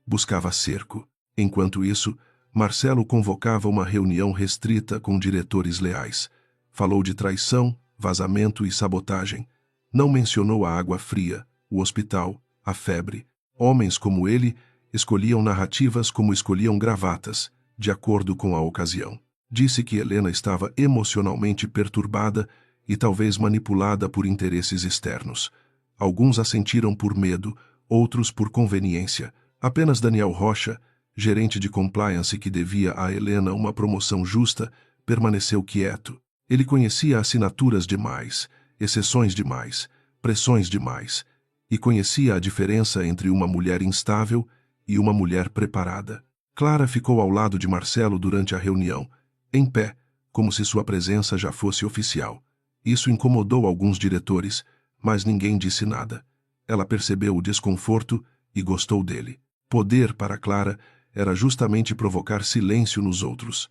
Speaker 1: buscava cerco. Enquanto isso, Marcelo convocava uma reunião restrita com diretores leais. Falou de traição, vazamento e sabotagem. Não mencionou a água fria, o hospital, a febre. Homens como ele escolhiam narrativas como escolhiam gravatas, de acordo com a ocasião. Disse que Helena estava emocionalmente perturbada e talvez manipulada por interesses externos. Alguns a sentiram por medo, outros por conveniência. Apenas Daniel Rocha, gerente de compliance que devia a Helena uma promoção justa, permaneceu quieto. Ele conhecia assinaturas demais, exceções demais, pressões demais, e conhecia a diferença entre uma mulher instável e uma mulher preparada. Clara ficou ao lado de Marcelo durante a reunião, em pé, como se sua presença já fosse oficial. Isso incomodou alguns diretores, mas ninguém disse nada. Ela percebeu o desconforto e gostou dele. Poder, para Clara, era justamente provocar silêncio nos outros.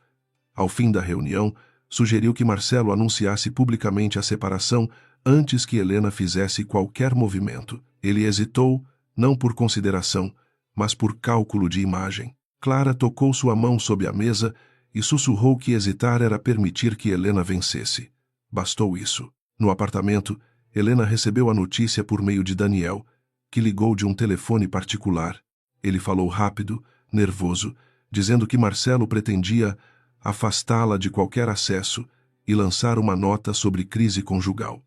Speaker 1: Ao fim da reunião, sugeriu que Marcelo anunciasse publicamente a separação antes que Helena fizesse qualquer movimento. Ele hesitou, não por consideração, mas por cálculo de imagem. Clara tocou sua mão sob a mesa e sussurrou que hesitar era permitir que Helena vencesse. Bastou isso. No apartamento, Helena recebeu a notícia por meio de Daniel, que ligou de um telefone particular. Ele falou rápido, nervoso, dizendo que Marcelo pretendia afastá-la de qualquer acesso e lançar uma nota sobre crise conjugal.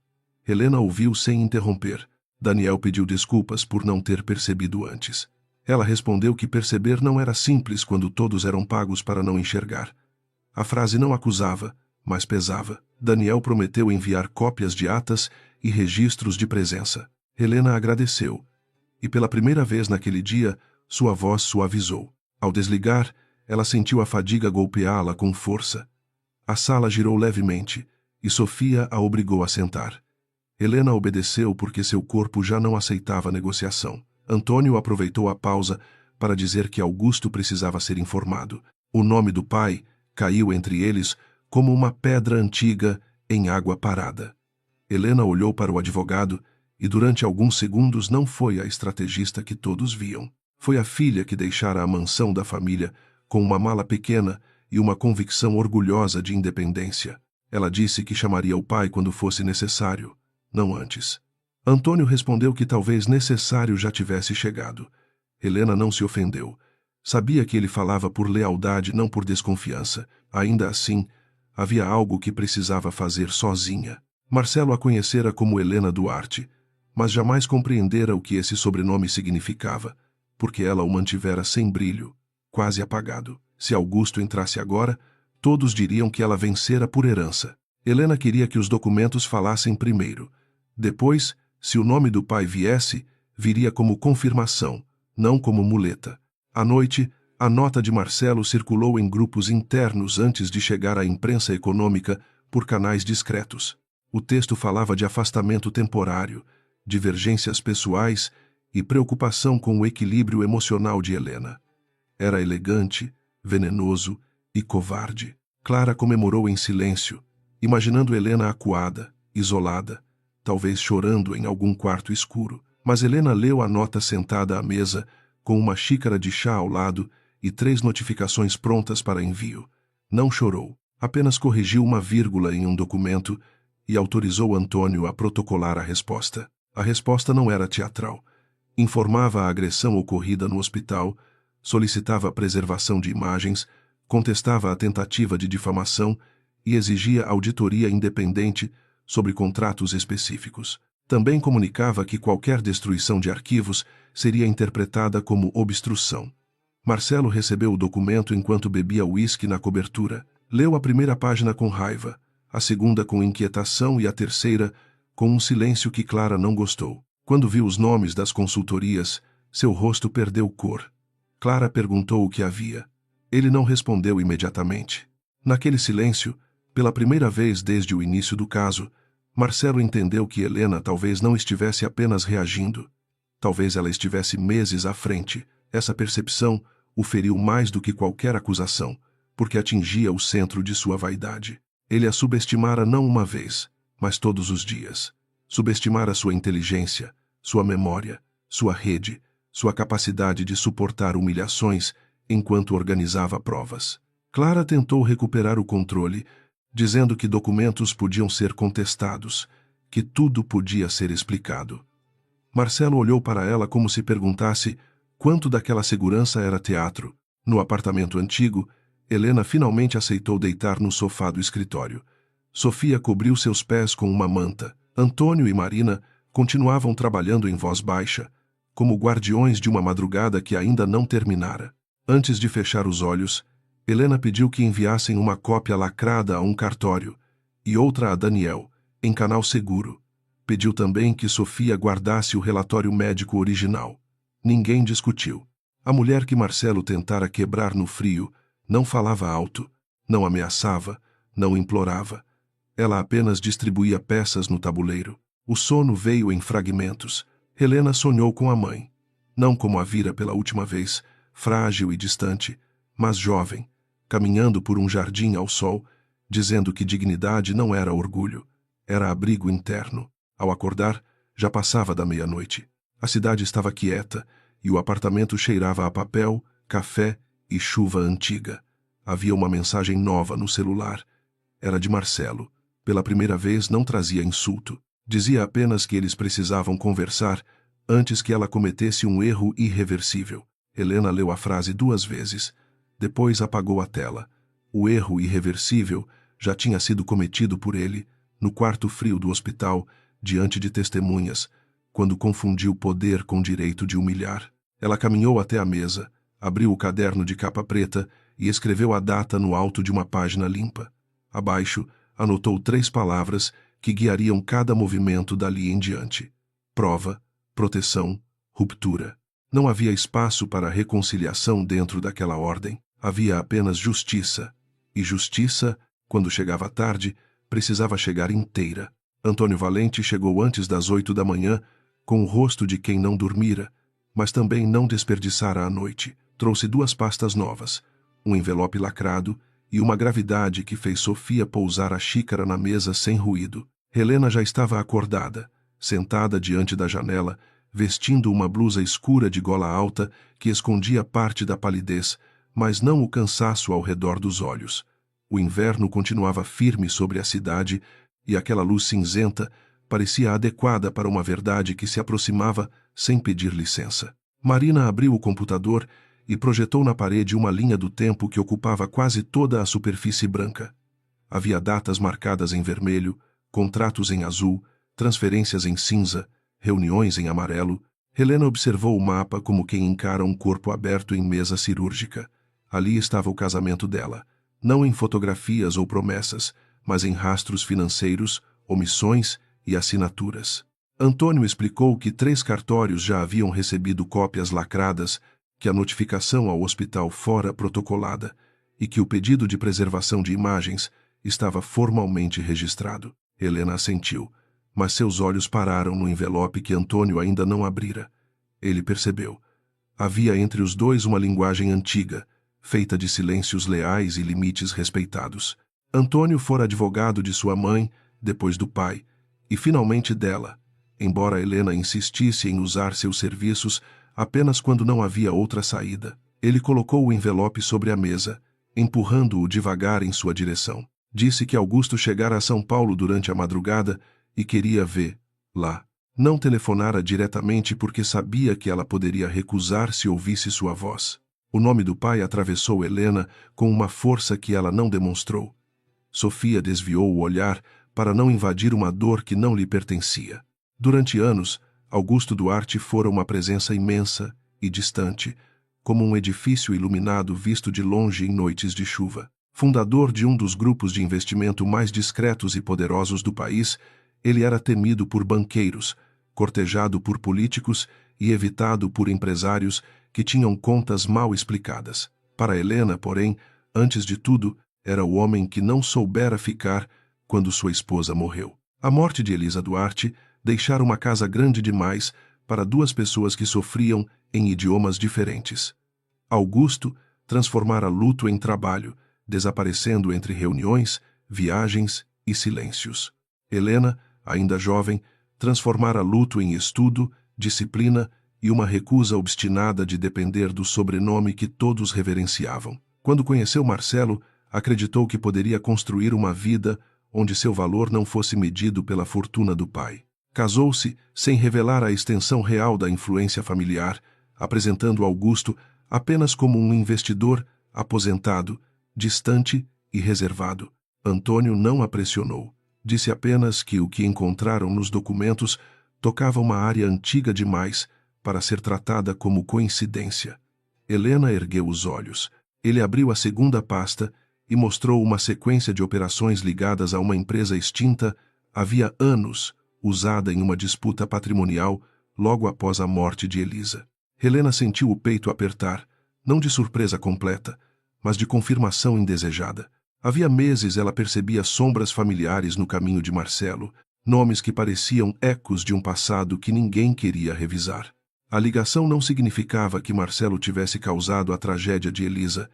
Speaker 1: Helena ouviu sem interromper. Daniel pediu desculpas por não ter percebido antes. Ela respondeu que perceber não era simples quando todos eram pagos para não enxergar. A frase não acusava, mas pesava. Daniel prometeu enviar cópias de atas e registros de presença. Helena agradeceu, e pela primeira vez naquele dia, sua voz suavizou. Ao desligar, ela sentiu a fadiga golpeá-la com força. A sala girou levemente, e Sofia a obrigou a sentar. Helena obedeceu porque seu corpo já não aceitava a negociação. Antônio aproveitou a pausa para dizer que Augusto precisava ser informado. O nome do pai caiu entre eles como uma pedra antiga em água parada. Helena olhou para o advogado e durante alguns segundos não foi a estrategista que todos viam. Foi a filha que deixara a mansão da família com uma mala pequena e uma convicção orgulhosa de independência. Ela disse que chamaria o pai quando fosse necessário, não antes. Antônio respondeu que talvez necessário já tivesse chegado. Helena não se ofendeu. Sabia que ele falava por lealdade, não por desconfiança. Ainda assim, havia algo que precisava fazer sozinha. Marcelo a conhecera como Helena Duarte, mas jamais compreendera o que esse sobrenome significava, porque ela o mantivera sem brilho, quase apagado. Se Augusto entrasse agora, todos diriam que ela vencera por herança. Helena queria que os documentos falassem primeiro. Depois, se o nome do pai viesse, viria como confirmação, não como muleta. À noite, a nota de Marcelo circulou em grupos internos antes de chegar à imprensa econômica por canais discretos. O texto falava de afastamento temporário, divergências pessoais e preocupação com o equilíbrio emocional de Helena. Era elegante, venenoso e covarde. Clara comemorou em silêncio, imaginando Helena acuada, isolada, talvez chorando em algum quarto escuro. Mas Helena leu a nota sentada à mesa, com uma xícara de chá ao lado e 3 notificações prontas para envio. Não chorou, apenas corrigiu uma vírgula em um documento e autorizou Antônio a protocolar a resposta. A resposta não era teatral. Informava a agressão ocorrida no hospital, solicitava a preservação de imagens, contestava a tentativa de difamação e exigia auditoria independente sobre contratos específicos. Também comunicava que qualquer destruição de arquivos seria interpretada como obstrução. Marcelo recebeu o documento enquanto bebia uísque na cobertura. Leu a primeira página com raiva, a segunda com inquietação e a terceira com um silêncio que Clara não gostou. Quando viu os nomes das consultorias, seu rosto perdeu cor. Clara perguntou o que havia. Ele não respondeu imediatamente. Naquele silêncio, pela primeira vez desde o início do caso, Marcelo entendeu que Helena talvez não estivesse apenas reagindo. Talvez ela estivesse meses à frente. Essa percepção o feriu mais do que qualquer acusação, porque atingia o centro de sua vaidade. Ele a subestimara não uma vez, mas todos os dias. Subestimara sua inteligência, sua memória, sua rede, sua capacidade de suportar humilhações enquanto organizava provas. Clara tentou recuperar o controle, dizendo que documentos podiam ser contestados, que tudo podia ser explicado. Marcelo olhou para ela como se perguntasse quanto daquela segurança era teatro. No apartamento antigo, Helena finalmente aceitou deitar no sofá do escritório. Sofia cobriu seus pés com uma manta. Antônio e Marina continuavam trabalhando em voz baixa, como guardiões de uma madrugada que ainda não terminara. Antes de fechar os olhos, Helena pediu que enviassem uma cópia lacrada a um cartório e outra a Daniel, em canal seguro. Pediu também que Sofia guardasse o relatório médico original. Ninguém discutiu. A mulher que Marcelo tentara quebrar no frio não falava alto, não ameaçava, não implorava. Ela apenas distribuía peças no tabuleiro. O sono veio em fragmentos. Helena sonhou com a mãe. Não como a vira pela última vez, frágil e distante, mas jovem, caminhando por um jardim ao sol, dizendo que dignidade não era orgulho, era abrigo interno. Ao acordar, já passava da meia-noite. A cidade estava quieta e o apartamento cheirava a papel, café e chuva antiga. Havia uma mensagem nova no celular. Era de Marcelo. Pela primeira vez não trazia insulto. Dizia apenas que eles precisavam conversar antes que ela cometesse um erro irreversível. Helena leu a frase 2 vezes. Depois apagou a tela. O erro irreversível já tinha sido cometido por ele, no quarto frio do hospital, diante de testemunhas, quando confundiu poder com direito de humilhar. Ela caminhou até a mesa, abriu o caderno de capa preta e escreveu a data no alto de uma página limpa. Abaixo, anotou 3 palavras que guiariam cada movimento dali em diante: prova, proteção, ruptura. Não havia espaço para reconciliação dentro daquela ordem. Havia apenas justiça. E justiça, quando chegava tarde, precisava chegar inteira. Antônio Valente chegou antes das 8 da manhã, com o rosto de quem não dormira, mas também não desperdiçara a noite. Trouxe 2 pastas novas, um envelope lacrado e uma gravidade que fez Sofia pousar a xícara na mesa sem ruído. Helena já estava acordada, sentada diante da janela, vestindo uma blusa escura de gola alta que escondia parte da palidez, mas não o cansaço ao redor dos olhos. O inverno continuava firme sobre a cidade e aquela luz cinzenta parecia adequada para uma verdade que se aproximava sem pedir licença. Marina abriu o computador e projetou na parede uma linha do tempo que ocupava quase toda a superfície branca. Havia datas marcadas em vermelho, contratos em azul, transferências em cinza, reuniões em amarelo. Helena observou o mapa como quem encara um corpo aberto em mesa cirúrgica. Ali estava o casamento dela, não em fotografias ou promessas, mas em rastros financeiros, omissões e assinaturas. Antônio explicou que 3 cartórios já haviam recebido cópias lacradas, que a notificação ao hospital fora protocolada e que o pedido de preservação de imagens estava formalmente registrado. Helena assentiu, mas seus olhos pararam no envelope que Antônio ainda não abrira. Ele percebeu. Havia entre os dois uma linguagem antiga, feita de silêncios leais e limites respeitados. Antônio fora advogado de sua mãe, depois do pai, e finalmente dela, embora Helena insistisse em usar seus serviços apenas quando não havia outra saída. Ele colocou o envelope sobre a mesa, empurrando-o devagar em sua direção. Disse que Augusto chegara a São Paulo durante a madrugada e queria ver lá. Não telefonara diretamente porque sabia que ela poderia recusar se ouvisse sua voz. O nome do pai atravessou Helena com uma força que ela não demonstrou. Sofia desviou o olhar para não invadir uma dor que não lhe pertencia. Durante anos, Augusto Duarte fora uma presença imensa e distante, como um edifício iluminado visto de longe em noites de chuva. Fundador de um dos grupos de investimento mais discretos e poderosos do país, ele era temido por banqueiros, cortejado por políticos e evitado por empresários que tinham contas mal explicadas. Para Helena, porém, antes de tudo, era o homem que não soubera ficar quando sua esposa morreu. A morte de Elisa Duarte deixara uma casa grande demais para 2 pessoas que sofriam em idiomas diferentes. Augusto transformara luto em trabalho, desaparecendo entre reuniões, viagens e silêncios. Helena, ainda jovem, transformara luto em estudo, disciplina e uma recusa obstinada de depender do sobrenome que todos reverenciavam. Quando conheceu Marcelo, acreditou que poderia construir uma vida onde seu valor não fosse medido pela fortuna do pai. Casou-se sem revelar a extensão real da influência familiar, apresentando Augusto apenas como um investidor aposentado, distante e reservado. Antônio não a pressionou. Disse apenas que o que encontraram nos documentos tocava uma área antiga demais para ser tratada como coincidência. Helena ergueu os olhos. Ele abriu a segunda pasta e mostrou uma sequência de operações ligadas a uma empresa extinta havia anos, usada em uma disputa patrimonial logo após a morte de Elisa. Helena sentiu o peito apertar, não de surpresa completa, mas de confirmação indesejada. Havia meses ela percebia sombras familiares no caminho de Marcelo, nomes que pareciam ecos de um passado que ninguém queria revisar. A ligação não significava que Marcelo tivesse causado a tragédia de Elisa,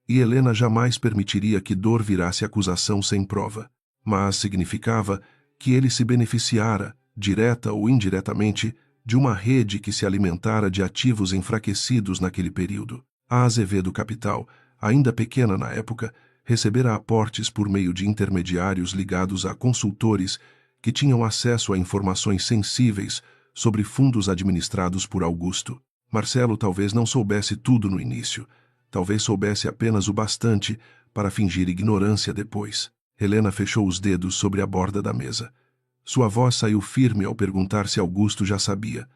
Speaker 1: e Helena jamais permitiria que dor virasse acusação sem prova, mas significava que ele se beneficiara, direta ou indiretamente, de uma rede que se alimentara de ativos enfraquecidos naquele período. A Azevedo Capital, ainda pequena na época, recebera aportes por meio de intermediários ligados a consultores que tinham acesso a informações sensíveis sobre fundos administrados por Augusto. Marcelo talvez não soubesse tudo no início, talvez soubesse apenas o bastante para fingir ignorância depois. Helena fechou os dedos sobre a borda da mesa. Sua voz saiu firme ao perguntar se Augusto já sabia.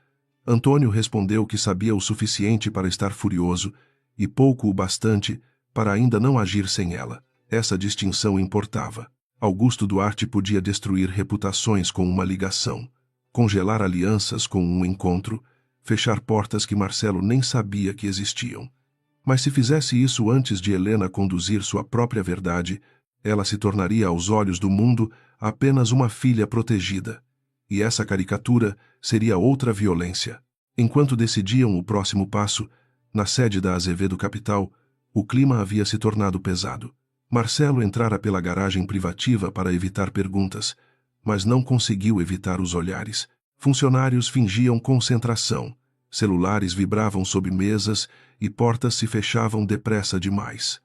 Speaker 1: Antônio respondeu que sabia o suficiente para estar furioso e pouco o bastante para ainda não agir sem ela. Essa distinção importava. Augusto Duarte podia destruir reputações com uma ligação, congelar alianças com um encontro, fechar portas que Marcelo nem sabia que existiam. Mas se fizesse isso antes de Helena conduzir sua própria verdade, ela se tornaria aos olhos do mundo apenas uma filha protegida. E essa caricatura seria outra violência. Enquanto decidiam o próximo passo, na sede da Azevedo Capital, o clima havia se tornado pesado. Marcelo entrara pela garagem privativa para evitar perguntas, mas não conseguiu evitar os olhares. Funcionários fingiam concentração, celulares vibravam sob mesas e portas se fechavam depressa demais.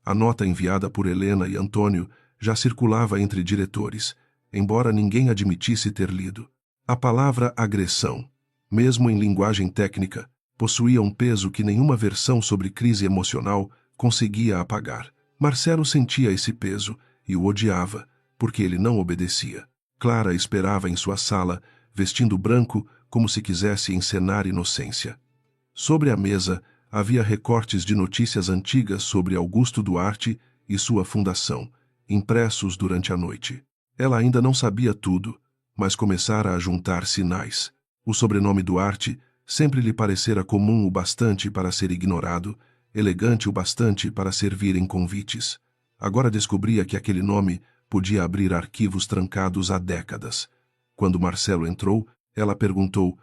Speaker 1: A nota enviada por Helena e Antônio já circulava entre diretores, embora ninguém admitisse ter lido. A palavra agressão, mesmo em linguagem técnica, possuía um peso que nenhuma versão sobre crise emocional conseguia apagar. Marcelo sentia esse peso e o odiava, porque ele não obedecia. Clara esperava em sua sala, vestindo branco como se quisesse encenar inocência. Sobre a mesa havia recortes de notícias antigas sobre Augusto Duarte e sua fundação, impressos durante a noite. Ela ainda não sabia tudo, mas começara a juntar sinais. O sobrenome Duarte sempre lhe parecera comum o bastante para ser ignorado, elegante o bastante para servir em convites. Agora descobria que aquele nome podia abrir arquivos trancados há décadas. Quando Marcelo entrou, ela perguntou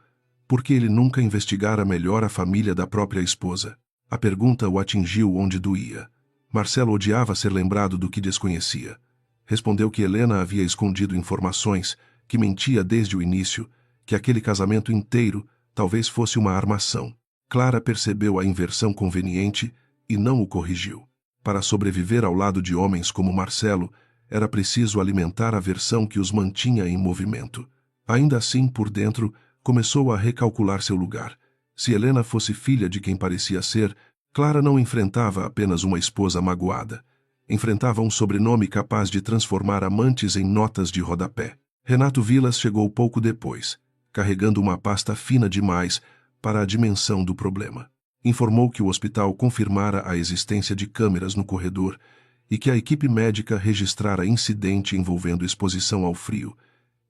Speaker 1: por que ele nunca investigara melhor a família da própria esposa. A pergunta o atingiu onde doía. Marcelo odiava ser lembrado do que desconhecia. Respondeu que Helena havia escondido informações, que mentia desde o início, que aquele casamento inteiro talvez fosse uma armação. Clara percebeu a inversão conveniente e não o corrigiu. Para sobreviver ao lado de homens como Marcelo, era preciso alimentar a versão que os mantinha em movimento. Ainda assim, por dentro, começou a recalcular seu lugar. Se Helena fosse filha de quem parecia ser, Clara não enfrentava apenas uma esposa magoada. Enfrentava um sobrenome capaz de transformar amantes em notas de rodapé. Renato Vilas chegou pouco depois, carregando uma pasta fina demais para a dimensão do problema. Informou que o hospital confirmara a existência de câmeras no corredor e que a equipe médica registrara incidente envolvendo exposição ao frio,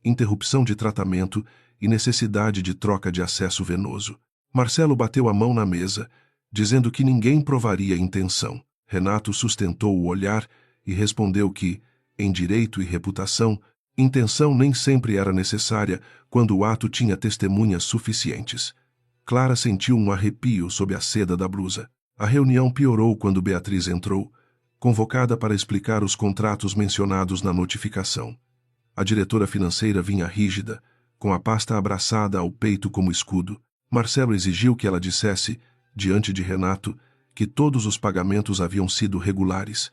Speaker 1: interrupção de tratamento e necessidade de troca de acesso venoso. Marcelo bateu a mão na mesa, dizendo que ninguém provaria intenção. Renato sustentou o olhar e respondeu que, em direito e reputação, intenção nem sempre era necessária quando o ato tinha testemunhas suficientes. Clara sentiu um arrepio sob a seda da blusa. A reunião piorou quando Beatriz entrou, convocada para explicar os contratos mencionados na notificação. A diretora financeira vinha rígida, com a pasta abraçada ao peito como escudo. Marcelo exigiu que ela dissesse, diante de Renato, que todos os pagamentos haviam sido regulares.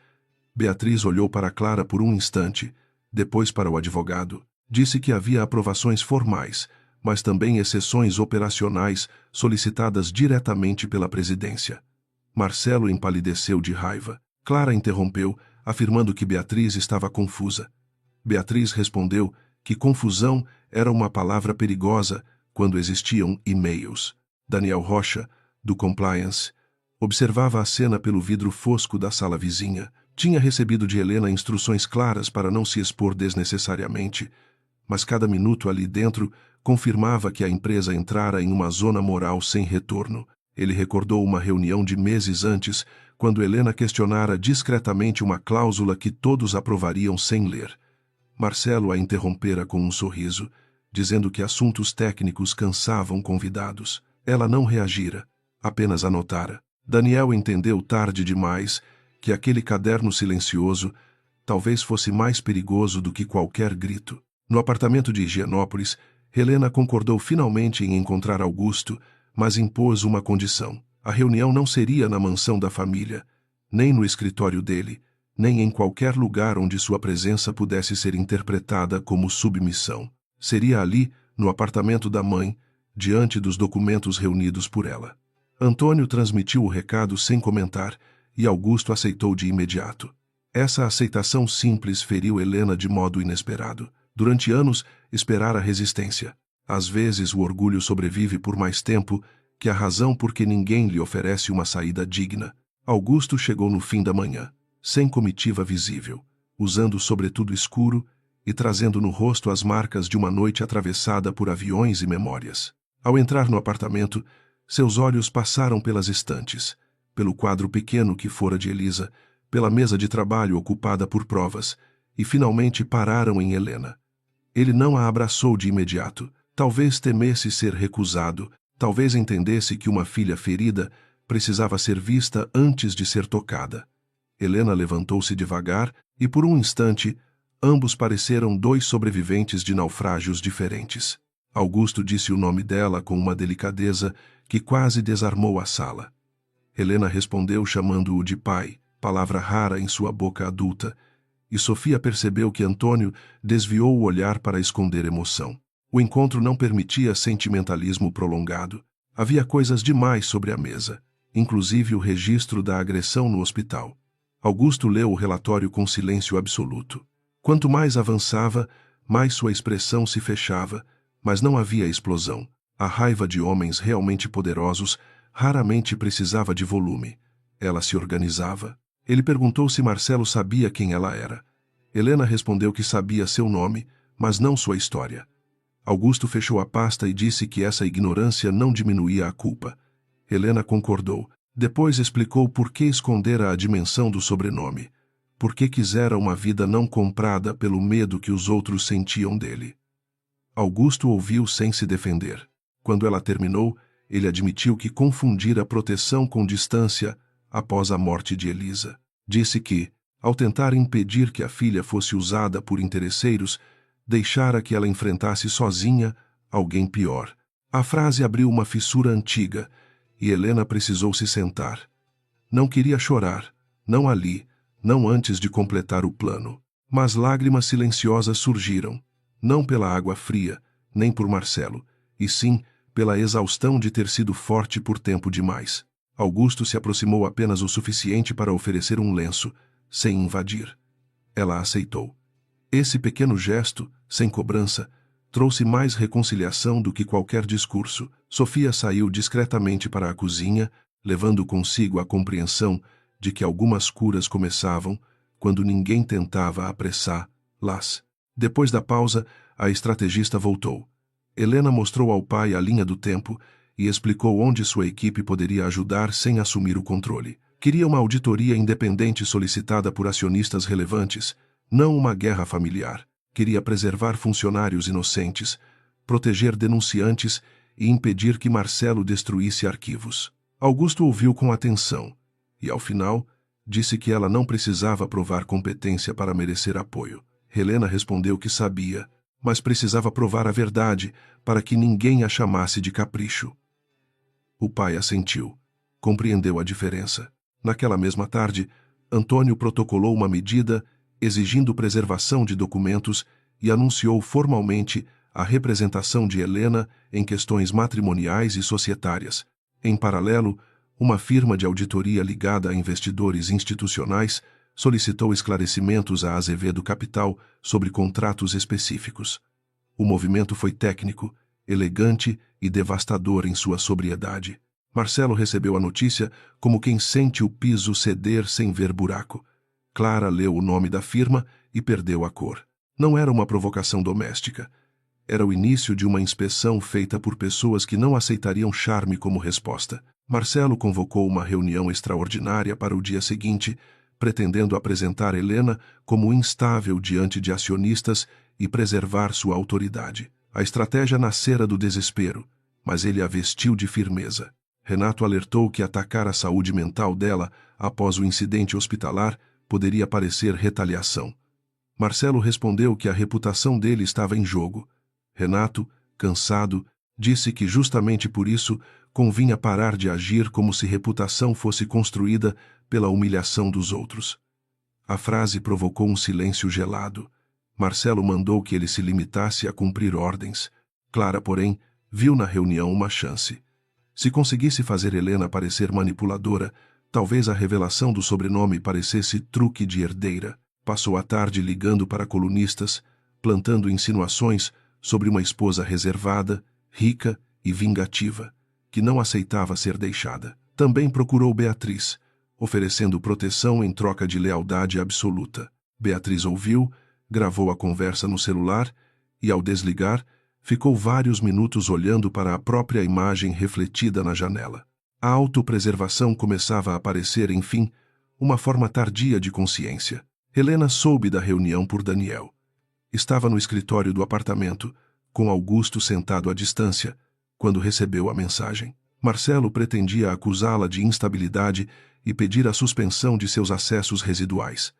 Speaker 1: Beatriz olhou para Clara por um instante, depois para o advogado. Disse que havia aprovações formais, mas também exceções operacionais solicitadas diretamente pela presidência. Marcelo empalideceu de raiva. Clara interrompeu, afirmando que Beatriz estava confusa. Beatriz respondeu que confusão era uma palavra perigosa quando existiam e-mails. Daniel Rocha, do Compliance, Observava a cena pelo vidro fosco da sala vizinha. Tinha recebido de Helena instruções claras para não se expor desnecessariamente, mas cada minuto ali dentro confirmava que a empresa entrara em uma zona moral sem retorno. Ele recordou uma reunião de meses antes, quando Helena questionara discretamente uma cláusula que todos aprovariam sem ler. Marcelo a interrompera com um sorriso, dizendo que assuntos técnicos cansavam convidados. Ela não reagira, apenas anotara. Daniel entendeu tarde demais que aquele caderno silencioso talvez fosse mais perigoso do que qualquer grito. No apartamento de Higienópolis, Helena concordou finalmente em encontrar Augusto, mas impôs uma condição. A reunião não seria na mansão da família, nem no escritório dele, nem em qualquer lugar onde sua presença pudesse ser interpretada como submissão. Seria ali, no apartamento da mãe, diante dos documentos reunidos por ela. Antônio transmitiu o recado sem comentar, e Augusto aceitou de imediato. Essa aceitação simples feriu Helena de modo inesperado. Durante anos, esperara resistência. Às vezes, o orgulho sobrevive por mais tempo que a razão porque ninguém lhe oferece uma saída digna. Augusto chegou no fim da manhã, sem comitiva visível, usando sobretudo escuro e trazendo no rosto as marcas de uma noite atravessada por aviões e memórias. Ao entrar no apartamento, seus olhos passaram pelas estantes, pelo quadro pequeno que fora de Elisa, pela mesa de trabalho ocupada por provas, e finalmente pararam em Helena. Ele não a abraçou de imediato. Talvez temesse ser recusado, talvez entendesse que uma filha ferida precisava ser vista antes de ser tocada. Helena levantou-se devagar e, por um instante, ambos pareceram dois sobreviventes de naufrágios diferentes. Augusto disse o nome dela com uma delicadeza que quase desarmou a sala. Helena respondeu chamando-o de pai, palavra rara em sua boca adulta, e Sofia percebeu que Antônio desviou o olhar para esconder emoção. O encontro não permitia sentimentalismo prolongado. Havia coisas demais sobre a mesa, inclusive o registro da agressão no hospital. Augusto leu o relatório com silêncio absoluto. Quanto mais avançava, mais sua expressão se fechava, mas não havia explosão. A raiva de homens realmente poderosos raramente precisava de volume. Ela se organizava. Ele perguntou se Marcelo sabia quem ela era. Helena respondeu que sabia seu nome, mas não sua história. Augusto fechou a pasta e disse que essa ignorância não diminuía a culpa. Helena concordou. Depois explicou por que escondera a dimensão do sobrenome, por que quisera uma vida não comprada pelo medo que os outros sentiam dele. Augusto ouviu sem se defender. Quando ela terminou, ele admitiu que confundira proteção com distância após a morte de Elisa. Disse que, ao tentar impedir que a filha fosse usada por interesseiros, deixara que ela enfrentasse sozinha alguém pior. A frase abriu uma fissura antiga, e Helena precisou se sentar. Não queria chorar, não ali, não antes de completar o plano. Mas lágrimas silenciosas surgiram, não pela água fria, nem por Marcelo, e sim pela exaustão de ter sido forte por tempo demais. Augusto se aproximou apenas o suficiente para oferecer um lenço, sem invadir. Ela aceitou. Esse pequeno gesto, sem cobrança, trouxe mais reconciliação do que qualquer discurso. Sofia saiu discretamente para a cozinha, levando consigo a compreensão de que algumas curas começavam quando ninguém tentava apressá-las. Depois da pausa, a estrategista voltou. Helena mostrou ao pai a linha do tempo e explicou onde sua equipe poderia ajudar sem assumir o controle. Queria uma auditoria independente solicitada por acionistas relevantes, não uma guerra familiar. Queria preservar funcionários inocentes, proteger denunciantes e impedir que Marcelo destruísse arquivos. Augusto ouviu com atenção e, ao final, disse que ela não precisava provar competência para merecer apoio. Helena respondeu que sabia, mas precisava provar a verdade para que ninguém a chamasse de capricho. O pai assentiu. Compreendeu a diferença. Naquela mesma tarde, Antônio protocolou uma medida exigindo preservação de documentos e anunciou formalmente a representação de Helena em questões matrimoniais e societárias. Em paralelo, uma firma de auditoria ligada a investidores institucionais solicitou esclarecimentos a Azevedo Capital sobre contratos específicos. O movimento foi técnico, elegante e devastador em sua sobriedade. Marcelo recebeu a notícia como quem sente o piso ceder sem ver buraco. Clara leu o nome da firma e perdeu a cor. Não era uma provocação doméstica. Era o início de uma inspeção feita por pessoas que não aceitariam charme como resposta. Marcelo convocou uma reunião extraordinária para o dia seguinte, pretendendo apresentar Helena como instável diante de acionistas e preservar sua autoridade. A estratégia nascera do desespero, mas ele a vestiu de firmeza. Renato alertou que atacar a saúde mental dela após o incidente hospitalar poderia parecer retaliação. Marcelo respondeu que a reputação dele estava em jogo. Renato, cansado, disse que justamente por isso convinha parar de agir como se reputação fosse construída pela humilhação dos outros. A frase provocou um silêncio gelado. Marcelo mandou que ele se limitasse a cumprir ordens. Clara, porém, viu na reunião uma chance. Se conseguisse fazer Helena parecer manipuladora, talvez a revelação do sobrenome parecesse truque de herdeira. Passou a tarde ligando para colunistas, plantando insinuações sobre uma esposa reservada, rica e vingativa, que não aceitava ser deixada. Também procurou Beatriz, oferecendo proteção em troca de lealdade absoluta. Beatriz ouviu, gravou a conversa no celular e, ao desligar, ficou vários minutos olhando para a própria imagem refletida na janela. A autopreservação começava a aparecer, enfim, uma forma tardia de consciência. Helena soube da reunião por Daniel. Estava no escritório do apartamento, com Augusto sentado à distância, quando recebeu a mensagem. Marcelo pretendia acusá-la de instabilidade e pedir a suspensão de seus acessos residuais.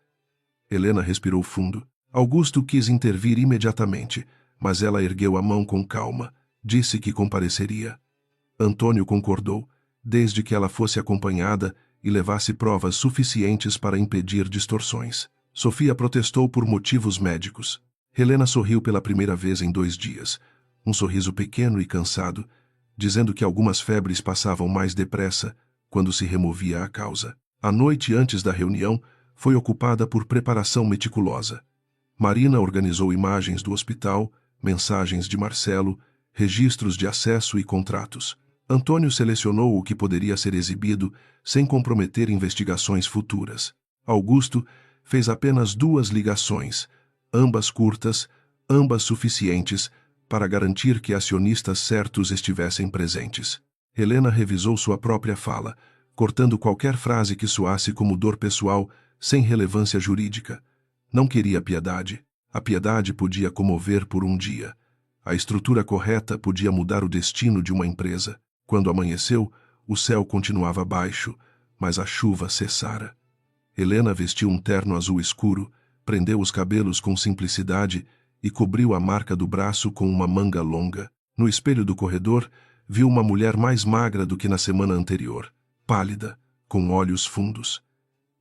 Speaker 1: Helena respirou fundo. Augusto quis intervir imediatamente, mas ela ergueu a mão com calma, disse que compareceria. Antônio concordou, desde que ela fosse acompanhada e levasse provas suficientes para impedir distorções. Sofia protestou por motivos médicos. Helena sorriu pela primeira vez em 2 dias, um sorriso pequeno e cansado, dizendo que algumas febres passavam mais depressa quando se removia a causa. A noite antes da reunião foi ocupada por preparação meticulosa. Marina organizou imagens do hospital, mensagens de Marcelo, registros de acesso e contratos. Antônio selecionou o que poderia ser exibido sem comprometer investigações futuras. Augusto fez apenas 2 ligações, ambas curtas, ambas suficientes para garantir que acionistas certos estivessem presentes. Helena revisou sua própria fala, cortando qualquer frase que soasse como dor pessoal sem relevância jurídica. Não queria piedade. A piedade podia comover por um dia. A estrutura correta podia mudar o destino de uma empresa. Quando amanheceu, o céu continuava baixo, mas a chuva cessara. Helena vestiu um terno azul escuro, prendeu os cabelos com simplicidade e cobriu a marca do braço com uma manga longa. No espelho do corredor, viu uma mulher mais magra do que na semana anterior, pálida, com olhos fundos.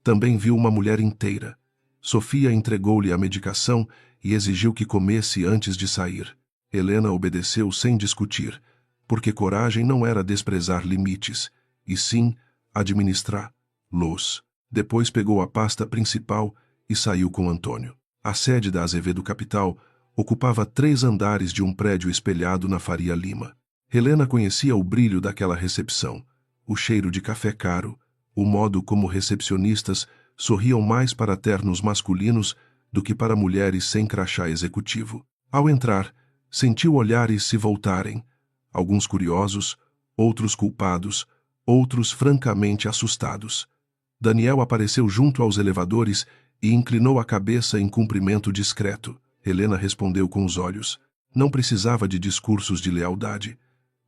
Speaker 1: Também viu uma mulher inteira. Sofia entregou-lhe a medicação e exigiu que comesse antes de sair. Helena obedeceu sem discutir, porque coragem não era desprezar limites, e sim administrá-los. Depois pegou a pasta principal e saiu com Antônio. A sede da Azevedo Capital ocupava 3 andares de um prédio espelhado na Faria Lima. Helena conhecia o brilho daquela recepção, o cheiro de café caro, o modo como recepcionistas sorriam mais para ternos masculinos do que para mulheres sem crachá executivo. Ao entrar, sentiu olhares se voltarem, alguns curiosos, outros culpados, outros francamente assustados. Daniel apareceu junto aos elevadores e inclinou a cabeça em cumprimento discreto. Helena respondeu com os olhos. Não precisava de discursos de lealdade.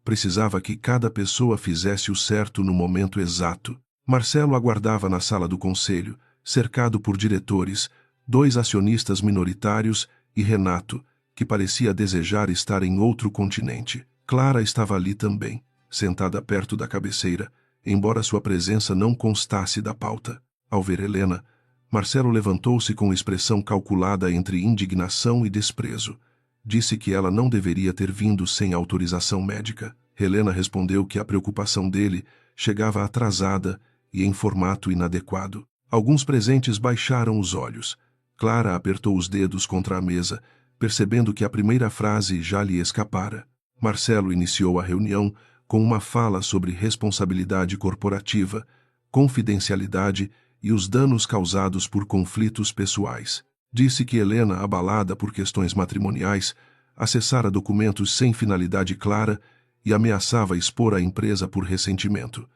Speaker 1: Precisava que cada pessoa fizesse o certo no momento exato. Marcelo aguardava na sala do conselho, cercado por diretores, 2 acionistas minoritários e Renato, que parecia desejar estar em outro continente. Clara estava ali também, sentada perto da cabeceira, embora sua presença não constasse da pauta. Ao ver Helena, Marcelo levantou-se com expressão calculada entre indignação e desprezo. Disse que ela não deveria ter vindo sem autorização médica. Helena respondeu que a preocupação dele chegava atrasada e em formato inadequado. Alguns presentes baixaram os olhos. Clara apertou os dedos contra a mesa, percebendo que a primeira frase já lhe escapara. Marcelo iniciou a reunião com uma fala sobre responsabilidade corporativa, confidencialidade e os danos causados por conflitos pessoais. Disse que Helena, abalada por questões matrimoniais, acessara documentos sem finalidade clara e ameaçava expor a empresa por ressentimento.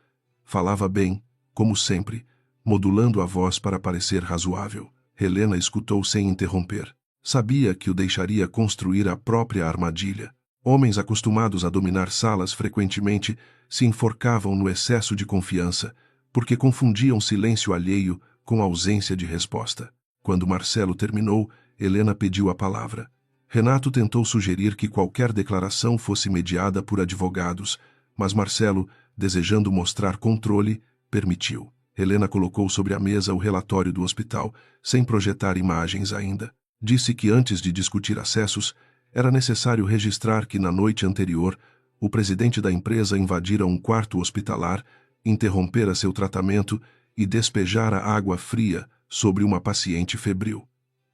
Speaker 1: Falava bem, como sempre, modulando a voz para parecer razoável. Helena escutou sem interromper. Sabia que o deixaria construir a própria armadilha. Homens acostumados a dominar salas frequentemente se enforcavam no excesso de confiança, porque confundiam silêncio alheio com ausência de resposta. Quando Marcelo terminou, Helena pediu a palavra. Renato tentou sugerir que qualquer declaração fosse mediada por advogados, mas Marcelo, desejando mostrar controle, permitiu. Helena colocou sobre a mesa o relatório do hospital, sem projetar imagens ainda. Disse que antes de discutir acessos, era necessário registrar que na noite anterior, o presidente da empresa invadira um quarto hospitalar, interrompera seu tratamento e despejara água fria sobre uma paciente febril.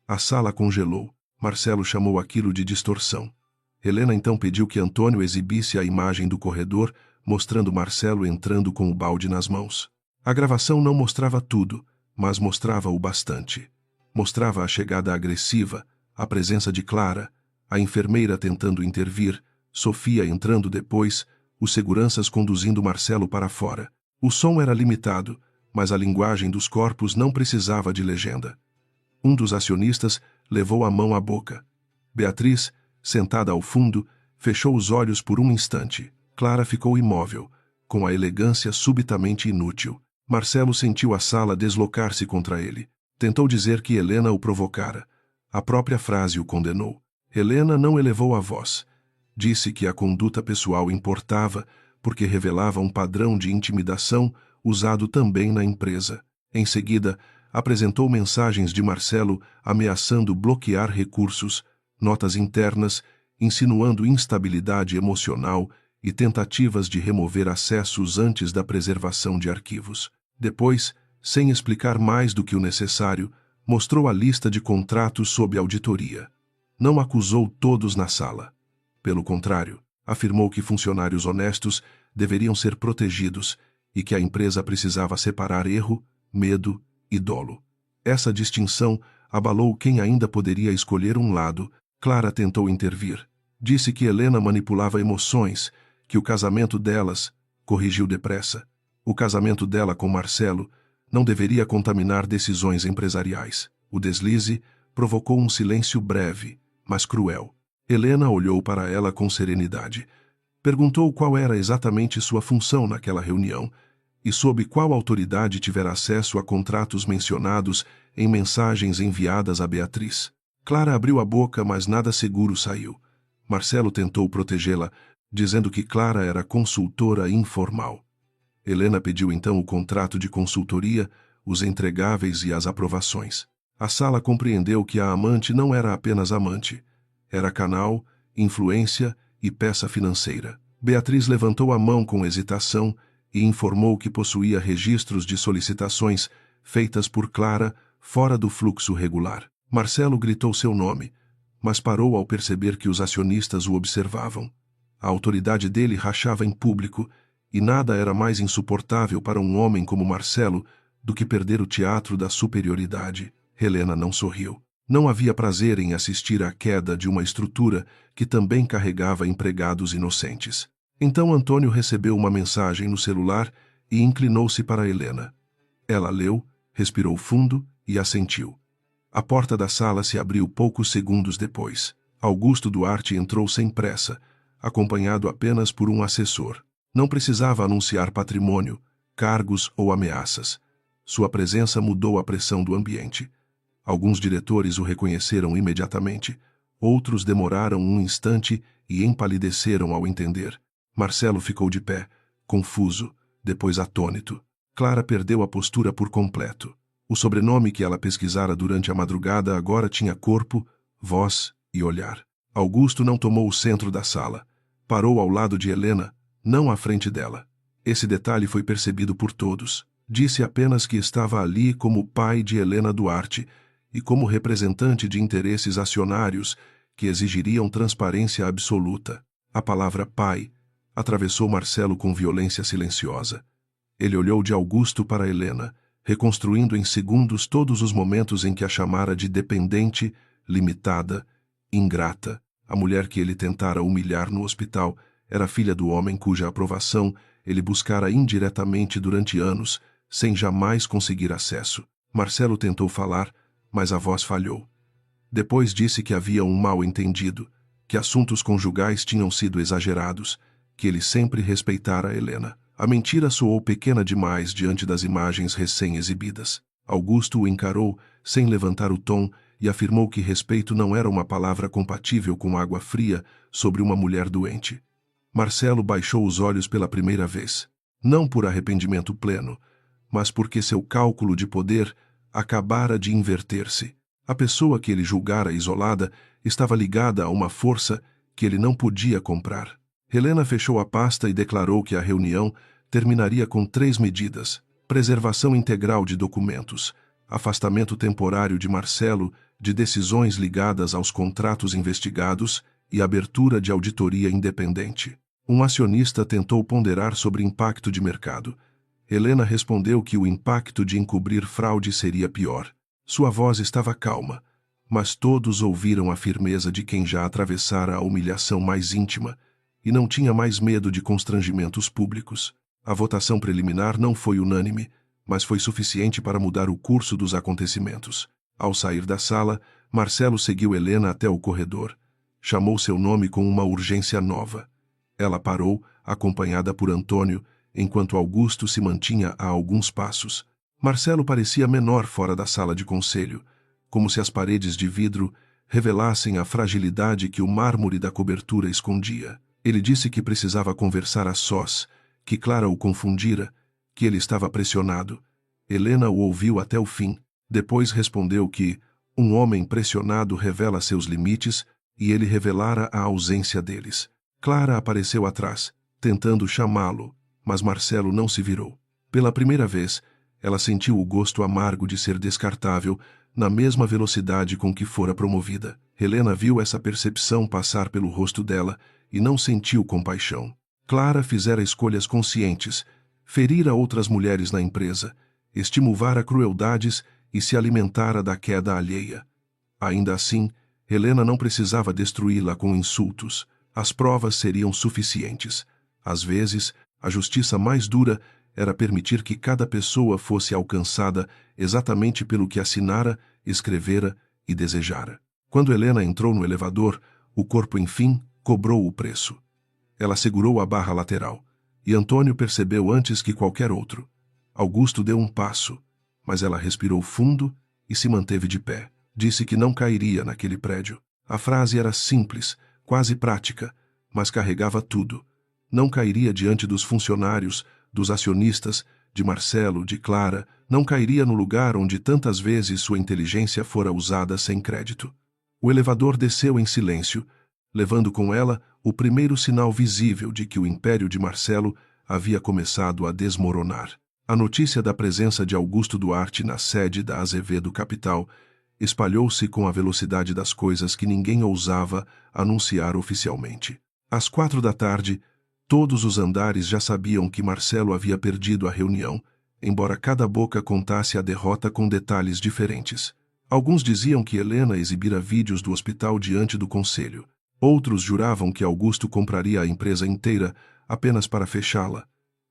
Speaker 1: A sala congelou. Marcelo chamou aquilo de distorção. Helena então pediu que Antônio exibisse a imagem do corredor, mostrando Marcelo entrando com o balde nas mãos. A gravação não mostrava tudo, mas mostrava o bastante. Mostrava a chegada agressiva, a presença de Clara, a enfermeira tentando intervir, Sofia entrando depois, os seguranças conduzindo Marcelo para fora. O som era limitado, mas a linguagem dos corpos não precisava de legenda. Um dos acionistas levou a mão à boca. Beatriz, sentada ao fundo, fechou os olhos por um instante. Clara ficou imóvel, com a elegância subitamente inútil. Marcelo sentiu a sala deslocar-se contra ele. Tentou dizer que Helena o provocara. A própria frase o condenou. Helena não elevou a voz. Disse que a conduta pessoal importava porque revelava um padrão de intimidação usado também na empresa. Em seguida, apresentou mensagens de Marcelo ameaçando bloquear recursos, notas internas, insinuando instabilidade emocional e tentativas de remover acessos antes da preservação de arquivos. Depois, sem explicar mais do que o necessário, mostrou a lista de contratos sob auditoria. Não acusou todos na sala. Pelo contrário, afirmou que funcionários honestos deveriam ser protegidos e que a empresa precisava separar erro, medo e dolo. Essa distinção abalou quem ainda poderia escolher um lado. Clara tentou intervir. Disse que Helena manipulava emoções, que o casamento delas, corrigiu depressa, o casamento dela com Marcelo não deveria contaminar decisões empresariais. O deslize provocou um silêncio breve, mas cruel. Helena olhou para ela com serenidade. Perguntou qual era exatamente sua função naquela reunião e sob qual autoridade tivera acesso a contratos mencionados em mensagens enviadas a Beatriz. Clara abriu a boca, mas nada seguro saiu. Marcelo tentou protegê-la, dizendo que Clara era consultora informal. Helena pediu então o contrato de consultoria, os entregáveis e as aprovações. A sala compreendeu que a amante não era apenas amante. Era canal, influência e peça financeira. Beatriz levantou a mão com hesitação e informou que possuía registros de solicitações feitas por Clara fora do fluxo regular. Marcelo gritou seu nome, mas parou ao perceber que os acionistas o observavam. A autoridade dele rachava em público e nada era mais insuportável para um homem como Marcelo do que perder o teatro da superioridade. Helena não sorriu. Não havia prazer em assistir à queda de uma estrutura que também carregava empregados inocentes. Então Antônio recebeu uma mensagem no celular e inclinou-se para Helena. Ela leu, respirou fundo e assentiu. A porta da sala se abriu poucos segundos depois. Augusto Duarte entrou sem pressa, acompanhado apenas por um assessor. Não precisava anunciar patrimônio, cargos ou ameaças. Sua presença mudou a pressão do ambiente. Alguns diretores o reconheceram imediatamente, outros demoraram um instante e empalideceram ao entender. Marcelo ficou de pé, confuso, depois atônito. Clara perdeu a postura por completo. O sobrenome que ela pesquisara durante a madrugada agora tinha corpo, voz e olhar. Augusto não tomou o centro da sala. Parou ao lado de Helena, não à frente dela. Esse detalhe foi percebido por todos. Disse apenas que estava ali como pai de Helena Duarte e como representante de interesses acionários que exigiriam transparência absoluta. A palavra pai Atravessou Marcelo com violência silenciosa. Ele olhou de Augusto para Helena, reconstruindo em segundos todos os momentos em que a chamara de dependente, limitada, ingrata. A mulher que ele tentara humilhar no hospital era filha do homem cuja aprovação ele buscara indiretamente durante anos, sem jamais conseguir acesso. Marcelo tentou falar, mas a voz falhou. Depois disse que havia um mal-entendido, que assuntos conjugais tinham sido exagerados, que ele sempre respeitara Helena. A mentira soou pequena demais diante das imagens recém-exibidas. Augusto o encarou, sem levantar o tom, e afirmou que respeito não era uma palavra compatível com água fria sobre uma mulher doente. Marcelo baixou os olhos pela primeira vez, não por arrependimento pleno, mas porque seu cálculo de poder acabara de inverter-se. A pessoa que ele julgara isolada estava ligada a uma força que ele não podia comprar. Helena fechou a pasta e declarou que a reunião terminaria com 3 medidas: preservação integral de documentos, afastamento temporário de Marcelo de decisões ligadas aos contratos investigados e abertura de auditoria independente. Um acionista tentou ponderar sobre impacto de mercado. Helena respondeu que o impacto de encobrir fraude seria pior. Sua voz estava calma, mas todos ouviram a firmeza de quem já atravessara a humilhação mais íntima e não tinha mais medo de constrangimentos públicos. A votação preliminar não foi unânime, mas foi suficiente para mudar o curso dos acontecimentos. Ao sair da sala, Marcelo seguiu Helena até o corredor. Chamou seu nome com uma urgência nova. Ela parou, acompanhada por Antônio, enquanto Augusto se mantinha a alguns passos. Marcelo parecia menor fora da sala de conselho, como se as paredes de vidro revelassem a fragilidade que o mármore da cobertura escondia. Ele disse que precisava conversar a sós, que Clara o confundira, que ele estava pressionado. Helena o ouviu até o fim. Depois respondeu que um homem pressionado revela seus limites e ele revelara a ausência deles. Clara apareceu atrás, tentando chamá-lo, mas Marcelo não se virou. Pela primeira vez, ela sentiu o gosto amargo de ser descartável na mesma velocidade com que fora promovida. Helena viu essa percepção passar pelo rosto dela e não sentiu compaixão. Clara fizera escolhas conscientes, ferira outras mulheres na empresa, estimulara crueldades e se alimentara da queda alheia. Ainda assim, Helena não precisava destruí-la com insultos. As provas seriam suficientes. Às vezes, a justiça mais dura era permitir que cada pessoa fosse alcançada exatamente pelo que assinara, escrevera e desejara. Quando Helena entrou no elevador, o corpo, enfim, cobrou o preço. Ela segurou a barra lateral, e Antônio percebeu antes que qualquer outro. Augusto deu um passo, mas ela respirou fundo e se manteve de pé. Disse que não cairia naquele prédio. A frase era simples, quase prática, mas carregava tudo. Não cairia diante dos funcionários, dos acionistas, de Marcelo, de Clara, não cairia no lugar onde tantas vezes sua inteligência fora usada sem crédito. O elevador desceu em silêncio, levando com ela o primeiro sinal visível de que o império de Marcelo havia começado a desmoronar. A notícia da presença de Augusto Duarte na sede da Azevedo Capital espalhou-se com a velocidade das coisas que ninguém ousava anunciar oficialmente. Às 4 da tarde, todos os andares já sabiam que Marcelo havia perdido a reunião, embora cada boca contasse a derrota com detalhes diferentes. Alguns diziam que Helena exibira vídeos do hospital diante do conselho. Outros juravam que Augusto compraria a empresa inteira apenas para fechá-la.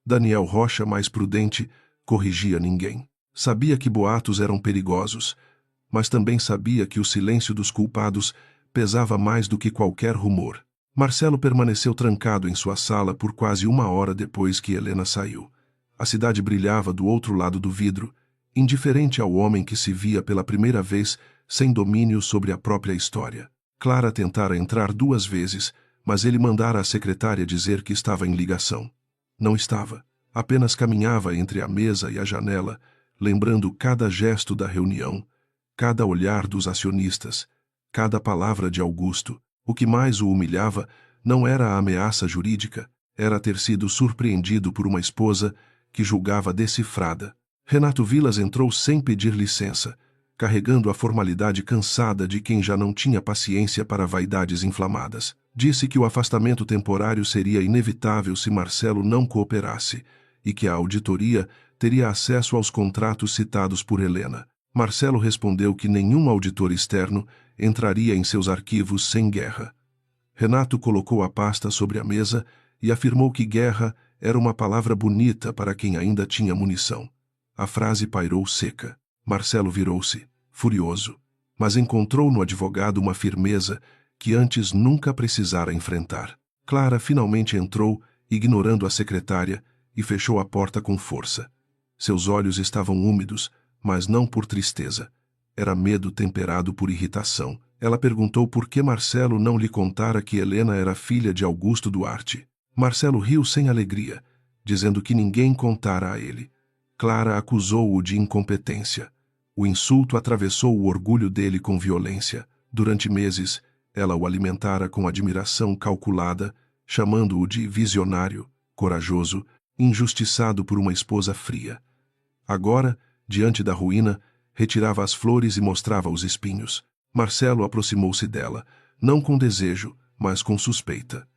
Speaker 1: Daniel Rocha, mais prudente, corrigia ninguém. Sabia que boatos eram perigosos, mas também sabia que o silêncio dos culpados pesava mais do que qualquer rumor. Marcelo permaneceu trancado em sua sala por quase 1 hora depois que Helena saiu. A cidade brilhava do outro lado do vidro, indiferente ao homem que se via pela primeira vez sem domínio sobre a própria história. Clara tentara entrar 2 vezes, mas ele mandara a secretária dizer que estava em ligação. Não estava. Apenas caminhava entre a mesa e a janela, lembrando cada gesto da reunião, cada olhar dos acionistas, cada palavra de Augusto. O que mais o humilhava não era a ameaça jurídica, era ter sido surpreendido por uma esposa que julgava decifrada. Renato Vilas entrou sem pedir licença, carregando a formalidade cansada de quem já não tinha paciência para vaidades inflamadas. Disse que o afastamento temporário seria inevitável se Marcelo não cooperasse, e que a auditoria teria acesso aos contratos citados por Helena. Marcelo respondeu que nenhum auditor externo entraria em seus arquivos sem guerra. Renato colocou a pasta sobre a mesa e afirmou que guerra era uma palavra bonita para quem ainda tinha munição. A frase pairou seca. Marcelo virou-se, furioso, mas encontrou no advogado uma firmeza que antes nunca precisara enfrentar. Clara finalmente entrou, ignorando a secretária, e fechou a porta com força. Seus olhos estavam úmidos, mas não por tristeza. Era medo temperado por irritação. Ela perguntou por que Marcelo não lhe contara que Helena era filha de Augusto Duarte. Marcelo riu sem alegria, dizendo que ninguém contara a ele. Clara acusou-o de incompetência. O insulto atravessou o orgulho dele com violência. Durante meses, ela o alimentara com admiração calculada, chamando-o de visionário, corajoso, injustiçado por uma esposa fria. Agora, diante da ruína, retirava as flores e mostrava os espinhos. Marcelo aproximou-se dela, não com desejo, mas com suspeita.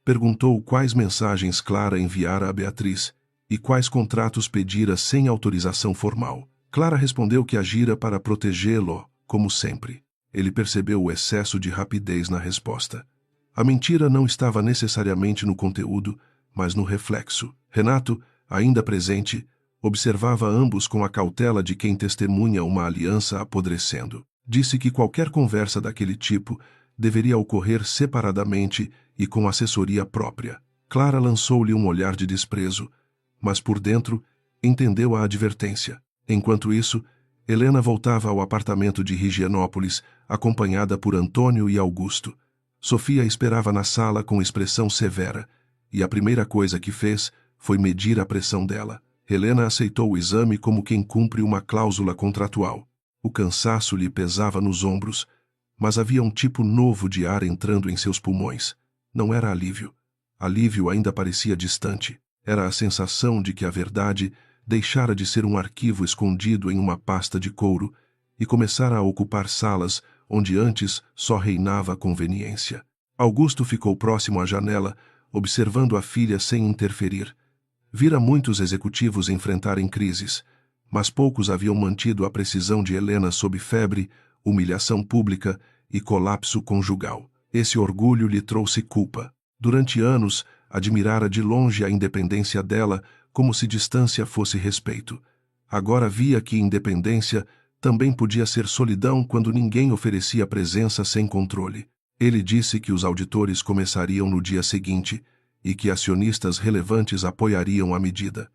Speaker 1: Perguntou quais mensagens Clara enviara a Beatriz e quais contratos pedira sem autorização formal. Clara respondeu que agira para protegê-lo, como sempre. Ele percebeu o excesso de rapidez na resposta. A mentira não estava necessariamente no conteúdo, mas no reflexo. Renato, ainda presente, observava ambos com a cautela de quem testemunha uma aliança apodrecendo. Disse que qualquer conversa daquele tipo deveria ocorrer separadamente e com assessoria própria. Clara lançou-lhe um olhar de desprezo, mas por dentro entendeu a advertência. Enquanto isso, Helena voltava ao apartamento de Higienópolis, acompanhada por Antônio e Augusto. Sofia esperava na sala com expressão severa, e a primeira coisa que fez foi medir a pressão dela. Helena aceitou o exame como quem cumpre uma cláusula contratual. O cansaço lhe pesava nos ombros, mas havia um tipo novo de ar entrando em seus pulmões. Não era alívio. Alívio ainda parecia distante. Era a sensação de que a verdade deixara de ser um arquivo escondido em uma pasta de couro e começara a ocupar salas onde antes só reinava a conveniência. Augusto ficou próximo à janela, observando a filha sem interferir. Vira muitos executivos enfrentarem crises, mas poucos haviam mantido a precisão de Helena sob febre, humilhação pública e colapso conjugal. Esse orgulho lhe trouxe culpa. Durante anos, admirara de longe a independência dela, como se distância fosse respeito. Agora via que independência também podia ser solidão quando ninguém oferecia presença sem controle. Ele disse que os auditores começariam no dia seguinte e que acionistas relevantes apoiariam a medida.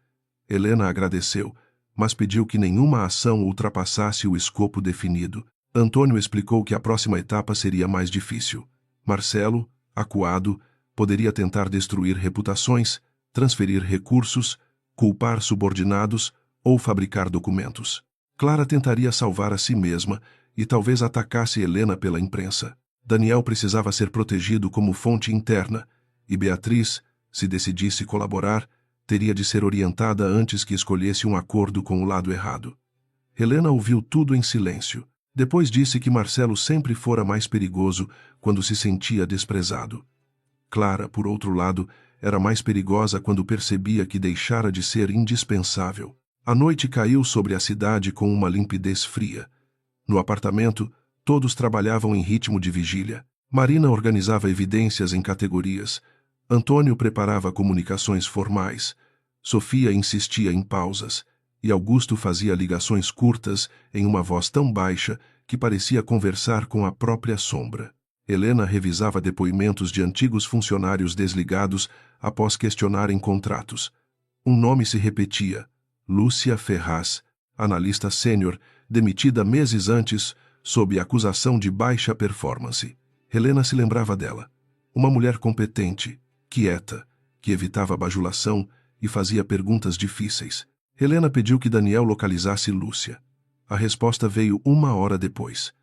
Speaker 1: Helena agradeceu, mas pediu que nenhuma ação ultrapassasse o escopo definido. Antônio explicou que a próxima etapa seria mais difícil. Marcelo, acuado, poderia tentar destruir reputações, transferir recursos, culpar subordinados ou fabricar documentos. Clara tentaria salvar a si mesma e talvez atacasse Helena pela imprensa. Daniel precisava ser protegido como fonte interna, e Beatriz, se decidisse colaborar, teria de ser orientada antes que escolhesse um acordo com o lado errado. Helena ouviu tudo em silêncio. Depois disse que Marcelo sempre fora mais perigoso quando se sentia desprezado. Clara, por outro lado, era mais perigosa quando percebia que deixara de ser indispensável. A noite caiu sobre a cidade com uma limpidez fria. No apartamento, todos trabalhavam em ritmo de vigília. Marina organizava evidências em categorias. Antônio preparava comunicações formais. Sofia insistia em pausas. E Augusto fazia ligações curtas em uma voz tão baixa que parecia conversar com a própria sombra. Helena revisava depoimentos de antigos funcionários desligados após questionarem contratos. Um nome se repetia: Lúcia Ferraz, analista sênior, demitida meses antes sob acusação de baixa performance. Helena se lembrava dela. Uma mulher competente, quieta, que evitava bajulação e fazia perguntas difíceis. Helena pediu que Daniel localizasse Lúcia. A resposta veio 1 hora depois.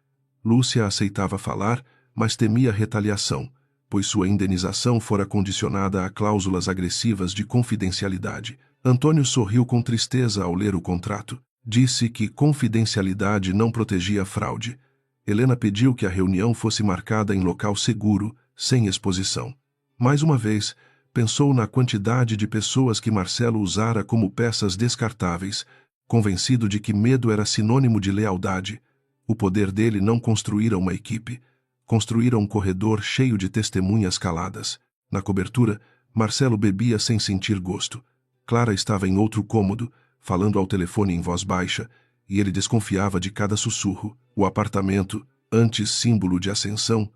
Speaker 1: Lúcia aceitava falar, mas temia retaliação, pois sua indenização fora condicionada a cláusulas agressivas de confidencialidade. Antônio sorriu com tristeza ao ler o contrato. Disse que confidencialidade não protegia a fraude. Helena pediu que a reunião fosse marcada em local seguro, sem exposição. Mais uma vez, pensou na quantidade de pessoas que Marcelo usara como peças descartáveis, convencido de que medo era sinônimo de lealdade. O poder dele não construíra uma equipe. Construíra um corredor cheio de testemunhas caladas. Na cobertura, Marcelo bebia sem sentir gosto. Clara estava em outro cômodo, falando ao telefone em voz baixa, e ele desconfiava de cada sussurro. O apartamento, antes símbolo de ascensão,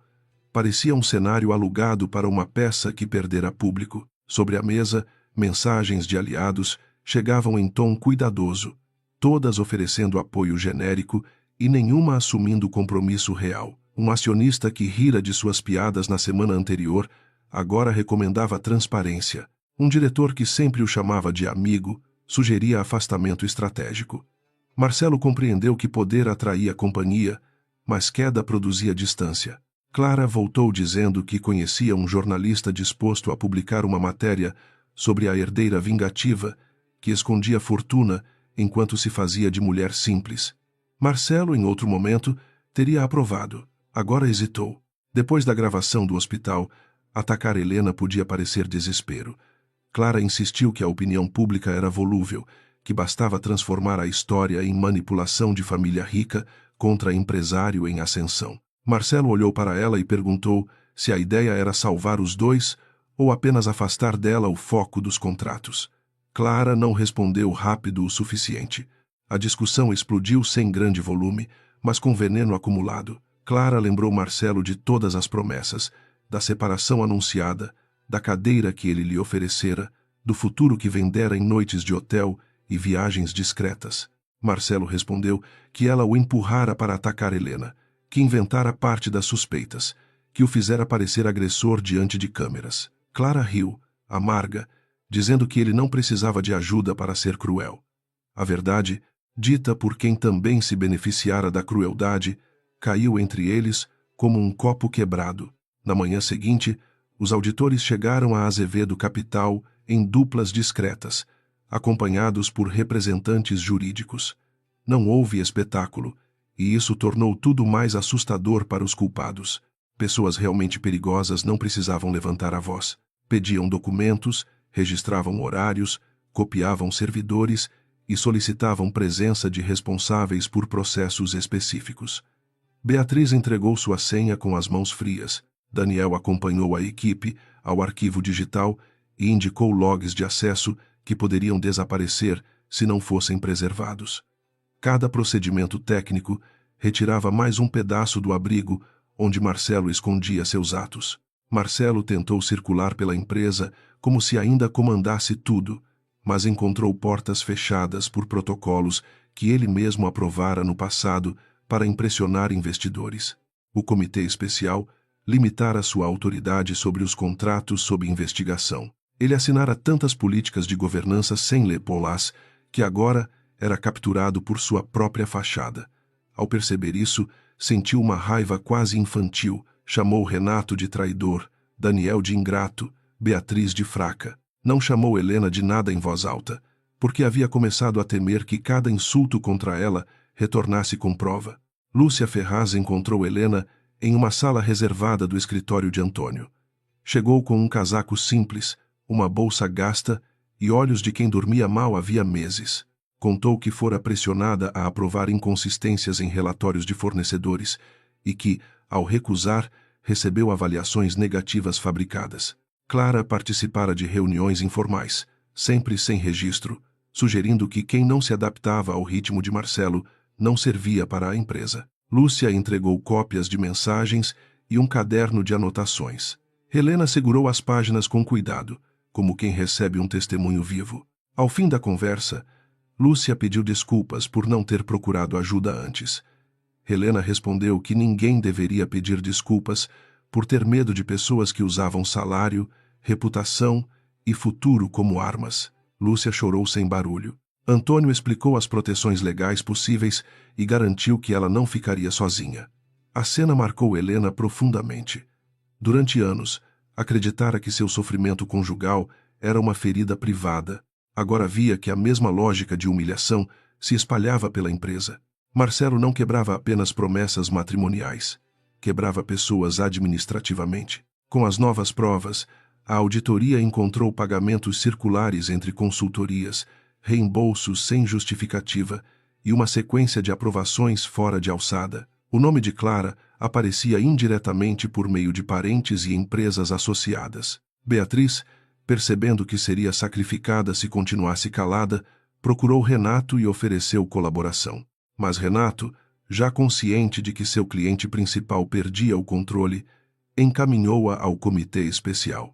Speaker 1: parecia um cenário alugado para uma peça que perdera público. Sobre a mesa, mensagens de aliados chegavam em tom cuidadoso, todas oferecendo apoio genérico e nenhuma assumindo compromisso real. Um acionista que rira de suas piadas na semana anterior agora recomendava transparência. Um diretor que sempre o chamava de amigo sugeria afastamento estratégico. Marcelo compreendeu que poder atraía companhia, mas queda produzia distância. Clara voltou dizendo que conhecia um jornalista disposto a publicar uma matéria sobre a herdeira vingativa que escondia fortuna enquanto se fazia de mulher simples. Marcelo, em outro momento, teria aprovado. Agora hesitou. Depois da gravação do hospital, atacar Helena podia parecer desespero. Clara insistiu que a opinião pública era volúvel, que bastava transformar a história em manipulação de família rica contra empresário em ascensão. Marcelo olhou para ela e perguntou se a ideia era salvar os dois ou apenas afastar dela o foco dos contratos. Clara não respondeu rápido o suficiente. A discussão explodiu sem grande volume, mas com veneno acumulado. Clara lembrou Marcelo de todas as promessas, da separação anunciada, da cadeira que ele lhe oferecera, do futuro que vendera em noites de hotel e viagens discretas. Marcelo respondeu que ela o empurrara para atacar Helena, que inventara parte das suspeitas, que o fizera parecer agressor diante de câmeras. Clara riu, amarga, dizendo que ele não precisava de ajuda para ser cruel. A verdade, dita por quem também se beneficiara da crueldade, caiu entre eles como um copo quebrado. Na manhã seguinte, os auditores chegaram a Azevedo Capital em duplas discretas, acompanhados por representantes jurídicos. Não houve espetáculo, e isso tornou tudo mais assustador para os culpados. Pessoas realmente perigosas não precisavam levantar a voz. Pediam documentos, registravam horários, copiavam servidores e solicitavam presença de responsáveis por processos específicos. Beatriz entregou sua senha com as mãos frias. Daniel acompanhou a equipe ao arquivo digital e indicou logs de acesso que poderiam desaparecer se não fossem preservados. Cada procedimento técnico retirava mais um pedaço do abrigo onde Marcelo escondia seus atos. Marcelo tentou circular pela empresa como se ainda comandasse tudo, mas encontrou portas fechadas por protocolos que ele mesmo aprovara no passado para impressionar investidores. O comitê especial limitara sua autoridade sobre os contratos sob investigação. Ele assinara tantas políticas de governança sem ler-las que agora era capturado por sua própria fachada. Ao perceber isso, sentiu uma raiva quase infantil, chamou Renato de traidor, Daniel de ingrato, Beatriz de fraca. Não chamou Helena de nada em voz alta, porque havia começado a temer que cada insulto contra ela retornasse com prova. Lúcia Ferraz encontrou Helena em uma sala reservada do escritório de Antônio. Chegou com um casaco simples, uma bolsa gasta e olhos de quem dormia mal havia meses. Contou que fora pressionada a aprovar inconsistências em relatórios de fornecedores e que, ao recusar, recebeu avaliações negativas fabricadas. Clara participara de reuniões informais, sempre sem registro, sugerindo que quem não se adaptava ao ritmo de Marcelo não servia para a empresa. Lúcia entregou cópias de mensagens e um caderno de anotações. Helena segurou as páginas com cuidado, como quem recebe um testemunho vivo. Ao fim da conversa, Lúcia pediu desculpas por não ter procurado ajuda antes. Helena respondeu que ninguém deveria pedir desculpas por ter medo de pessoas que usavam salário, reputação e futuro como armas. Lúcia chorou sem barulho. Antônio explicou as proteções legais possíveis e garantiu que ela não ficaria sozinha. A cena marcou Helena profundamente. Durante anos, acreditara que seu sofrimento conjugal era uma ferida privada. Agora via que a mesma lógica de humilhação se espalhava pela empresa. Marcelo não quebrava apenas promessas matrimoniais. Quebrava pessoas administrativamente. Com as novas provas, a auditoria encontrou pagamentos circulares entre consultorias, reembolsos sem justificativa e uma sequência de aprovações fora de alçada. O nome de Clara aparecia indiretamente por meio de parentes e empresas associadas. Beatriz, percebendo que seria sacrificada se continuasse calada, procurou Renato e ofereceu colaboração. Mas Renato, já consciente de que seu cliente principal perdia o controle, encaminhou-a ao comitê especial.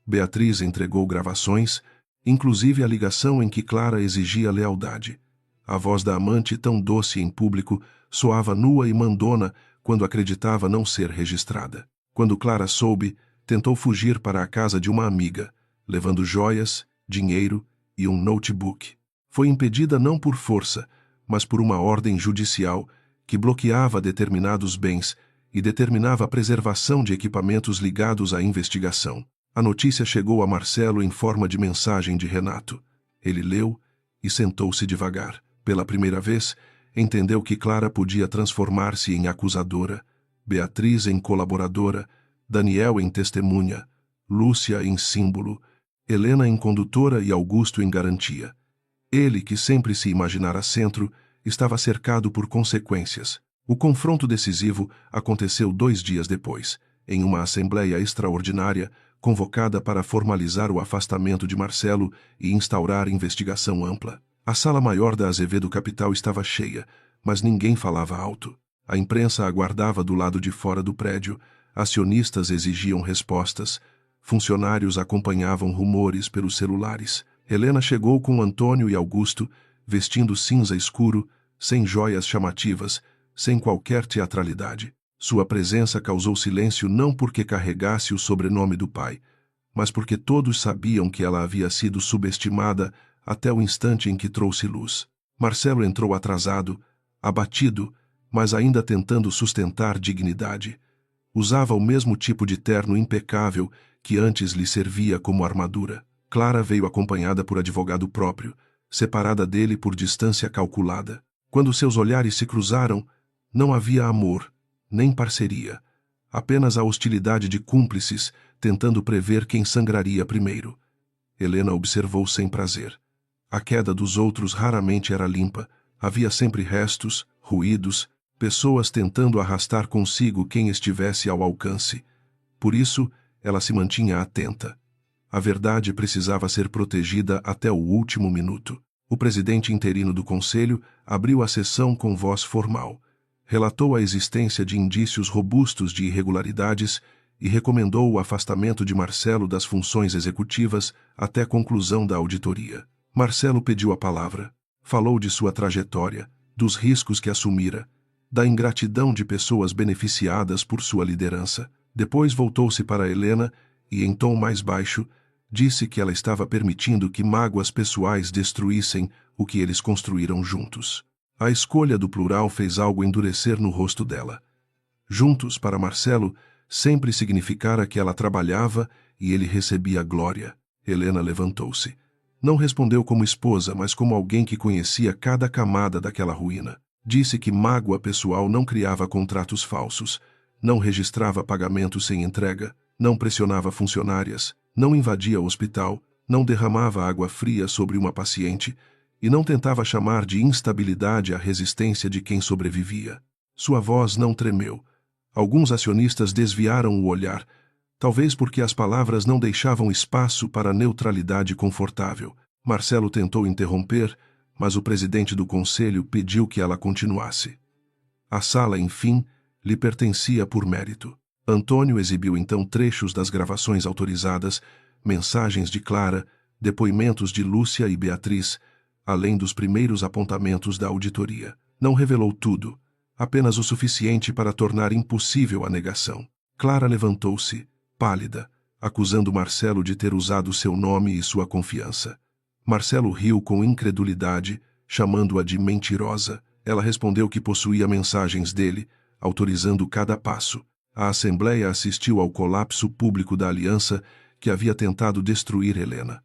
Speaker 1: Beatriz entregou gravações, inclusive a ligação em que Clara exigia lealdade. A voz da amante, tão doce em público, soava nua e mandona quando acreditava não ser registrada. Quando Clara soube, tentou fugir para a casa de uma amiga, levando joias, dinheiro e um notebook. Foi impedida não por força, mas por uma ordem judicial que bloqueava determinados bens e determinava a preservação de equipamentos ligados à investigação. A notícia chegou a Marcelo em forma de mensagem de Renato. Ele leu e sentou-se devagar. Pela primeira vez, entendeu que Clara podia transformar-se em acusadora, Beatriz em colaboradora, Daniel em testemunha, Lúcia em símbolo, Helena em condutora e Augusto em garantia. Ele, que sempre se imaginara centro, estava cercado por consequências. O confronto decisivo aconteceu 2 dias depois, em uma assembleia extraordinária convocada para formalizar o afastamento de Marcelo e instaurar investigação ampla. A sala maior da Azevedo Capital estava cheia, mas ninguém falava alto. A imprensa aguardava do lado de fora do prédio, acionistas exigiam respostas, funcionários acompanhavam rumores pelos celulares. Helena chegou com Antônio e Augusto, vestindo cinza escuro, sem joias chamativas, sem qualquer teatralidade. Sua presença causou silêncio não porque carregasse o sobrenome do pai, mas porque todos sabiam que ela havia sido subestimada até o instante em que trouxe luz. Marcelo entrou atrasado, abatido, mas ainda tentando sustentar dignidade. Usava o mesmo tipo de terno impecável que antes lhe servia como armadura. Clara veio acompanhada por advogado próprio, separada dele por distância calculada. Quando seus olhares se cruzaram, não havia amor, nem parceria, apenas a hostilidade de cúmplices tentando prever quem sangraria primeiro. Helena observou sem prazer. A queda dos outros raramente era limpa, havia sempre restos, ruídos, pessoas tentando arrastar consigo quem estivesse ao alcance. Por isso, ela se mantinha atenta. A verdade precisava ser protegida até o último minuto. O presidente interino do conselho abriu a sessão com voz formal. Relatou a existência de indícios robustos de irregularidades e recomendou o afastamento de Marcelo das funções executivas até conclusão da auditoria. Marcelo pediu a palavra. Falou de sua trajetória, dos riscos que assumira, da ingratidão de pessoas beneficiadas por sua liderança. Depois voltou-se para Helena e, em tom mais baixo, disse que ela estava permitindo que mágoas pessoais destruíssem o que eles construíram juntos. A escolha do plural fez algo endurecer no rosto dela. Juntos, para Marcelo, sempre significara que ela trabalhava e ele recebia glória. Helena levantou-se. Não respondeu como esposa, mas como alguém que conhecia cada camada daquela ruína. Disse que mágoa pessoal não criava contratos falsos, não registrava pagamentos sem entrega, não pressionava funcionárias, não invadia o hospital, não derramava água fria sobre uma paciente e não tentava chamar de instabilidade a resistência de quem sobrevivia. Sua voz não tremeu. Alguns acionistas desviaram o olhar, talvez porque as palavras não deixavam espaço para a neutralidade confortável. Marcelo tentou interromper, mas o presidente do conselho pediu que ela continuasse. A sala, enfim, lhe pertencia por mérito. Antônio exibiu então trechos das gravações autorizadas, mensagens de Clara, depoimentos de Lúcia e Beatriz, além dos primeiros apontamentos da auditoria. Não revelou tudo, apenas o suficiente para tornar impossível a negação. Clara levantou-se, pálida, acusando Marcelo de ter usado seu nome e sua confiança. Marcelo riu com incredulidade, chamando-a de mentirosa. Ela respondeu que possuía mensagens dele, autorizando cada passo. A Assembleia assistiu ao colapso público da aliança que havia tentado destruir Helena.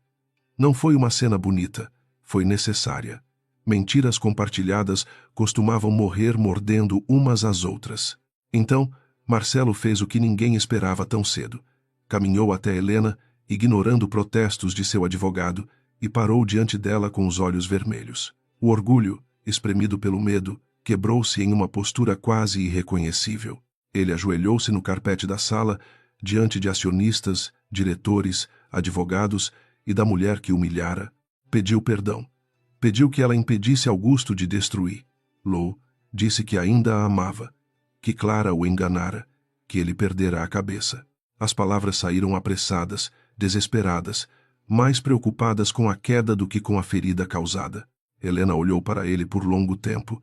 Speaker 1: Não foi uma cena bonita, foi necessária. Mentiras compartilhadas costumavam morrer mordendo umas às outras. Então, Marcelo fez o que ninguém esperava tão cedo. Caminhou até Helena, ignorando protestos de seu advogado, e parou diante dela com os olhos vermelhos. O orgulho, espremido pelo medo, quebrou-se em uma postura quase irreconhecível. Ele ajoelhou-se no carpete da sala, diante de acionistas, diretores, advogados e da mulher que humilhara. Pediu perdão. Pediu que ela impedisse Augusto de destruir. Lou disse que ainda a amava, que Clara o enganara, que ele perdera a cabeça. As palavras saíram apressadas, desesperadas, mais preocupadas com a queda do que com a ferida causada. Helena olhou para ele por longo tempo.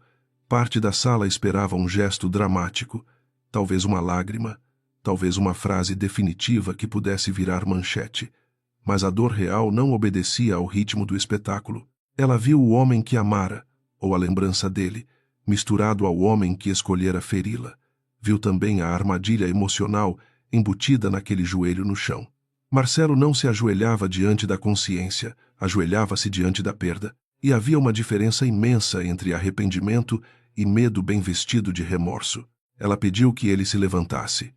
Speaker 1: Parte da sala esperava um gesto dramático, talvez uma lágrima, talvez uma frase definitiva que pudesse virar manchete. Mas a dor real não obedecia ao ritmo do espetáculo. Ela viu o homem que amara, ou a lembrança dele, misturado ao homem que escolhera feri-la. Viu também a armadilha emocional embutida naquele joelho no chão. Marcelo não se ajoelhava diante da consciência, ajoelhava-se diante da perda. E havia uma diferença imensa entre arrependimento e medo bem vestido de remorso. Ela pediu que ele se levantasse.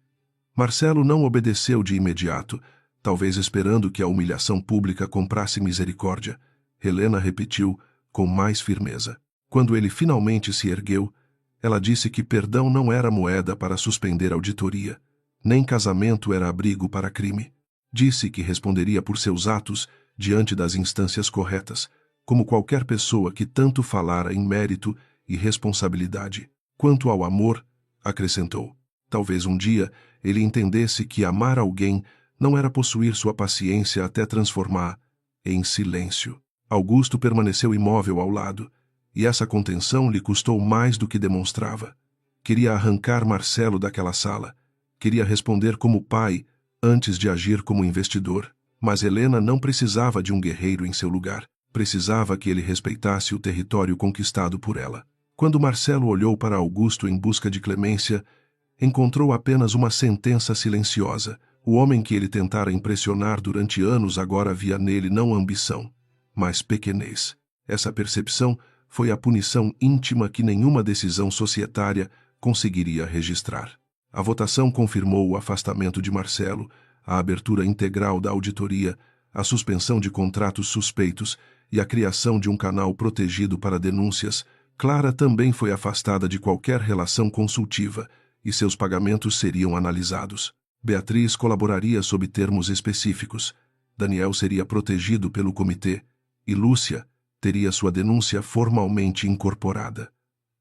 Speaker 1: Marcelo não obedeceu de imediato, talvez esperando que a humilhação pública comprasse misericórdia. Helena repetiu, com mais firmeza. Quando ele finalmente se ergueu, ela disse que perdão não era moeda para suspender auditoria, nem casamento era abrigo para crime. Disse que responderia por seus atos diante das instâncias corretas, como qualquer pessoa que tanto falara em mérito e responsabilidade. Quanto ao amor, acrescentou, talvez um dia ele entendesse que amar alguém não era possuir sua paciência até transformar em silêncio. Augusto permaneceu imóvel ao lado, e essa contenção lhe custou mais do que demonstrava. Queria arrancar Marcelo daquela sala. Queria responder como pai, antes de agir como investidor. Mas Helena não precisava de um guerreiro em seu lugar. Precisava que ele respeitasse o território conquistado por ela. Quando Marcelo olhou para Augusto em busca de clemência, encontrou apenas uma sentença silenciosa. O homem que ele tentara impressionar durante anos agora via nele não ambição, mas pequenez. Essa percepção foi a punição íntima que nenhuma decisão societária conseguiria registrar. A votação confirmou o afastamento de Marcelo, a abertura integral da auditoria, a suspensão de contratos suspeitos e a criação de um canal protegido para denúncias. Clara também foi afastada de qualquer relação consultiva e seus pagamentos seriam analisados. Beatriz colaboraria sob termos específicos. Daniel seria protegido pelo comitê e Lúcia teria sua denúncia formalmente incorporada.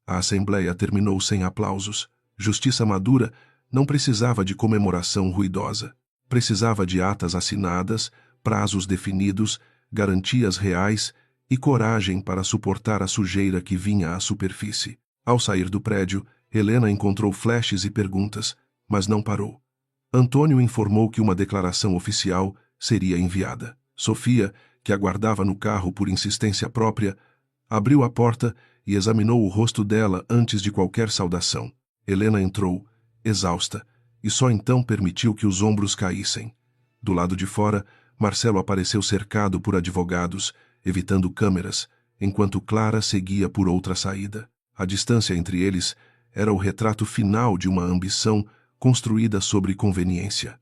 Speaker 1: A assembleia terminou sem aplausos. Justiça madura não precisava de comemoração ruidosa. Precisava de atas assinadas, prazos definidos, garantias reais e coragem para suportar a sujeira que vinha à superfície. Ao sair do prédio, Helena encontrou flashes e perguntas, mas não parou. Antônio informou que uma declaração oficial seria enviada. Sofia, que aguardava no carro por insistência própria, abriu a porta e examinou o rosto dela antes de qualquer saudação. Helena entrou, exausta, e só então permitiu que os ombros caíssem. Do lado de fora, Marcelo apareceu cercado por advogados, evitando câmeras, enquanto Clara seguia por outra saída. A distância entre eles era o retrato final de uma ambição construída sobre conveniência.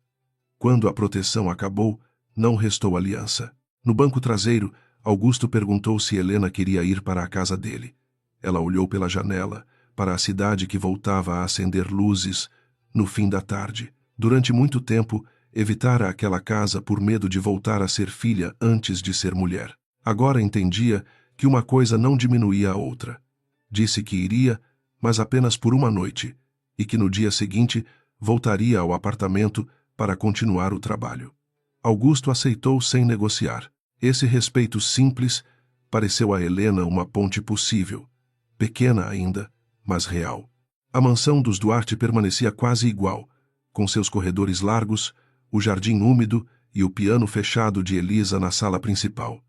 Speaker 1: Quando a proteção acabou, não restou aliança. No banco traseiro, Augusto perguntou se Helena queria ir para a casa dele. Ela olhou pela janela, para a cidade que voltava a acender luzes no fim da tarde. Durante muito tempo, evitara aquela casa por medo de voltar a ser filha antes de ser mulher. Agora entendia que uma coisa não diminuía a outra. Disse que iria, mas apenas por uma noite, e que no dia seguinte voltaria ao apartamento para continuar o trabalho. Augusto aceitou sem negociar. Esse respeito simples pareceu a Helena uma ponte possível, pequena ainda, mas real. A mansão dos Duarte permanecia quase igual, com seus corredores largos, o jardim úmido e o piano fechado de Elisa na sala principal.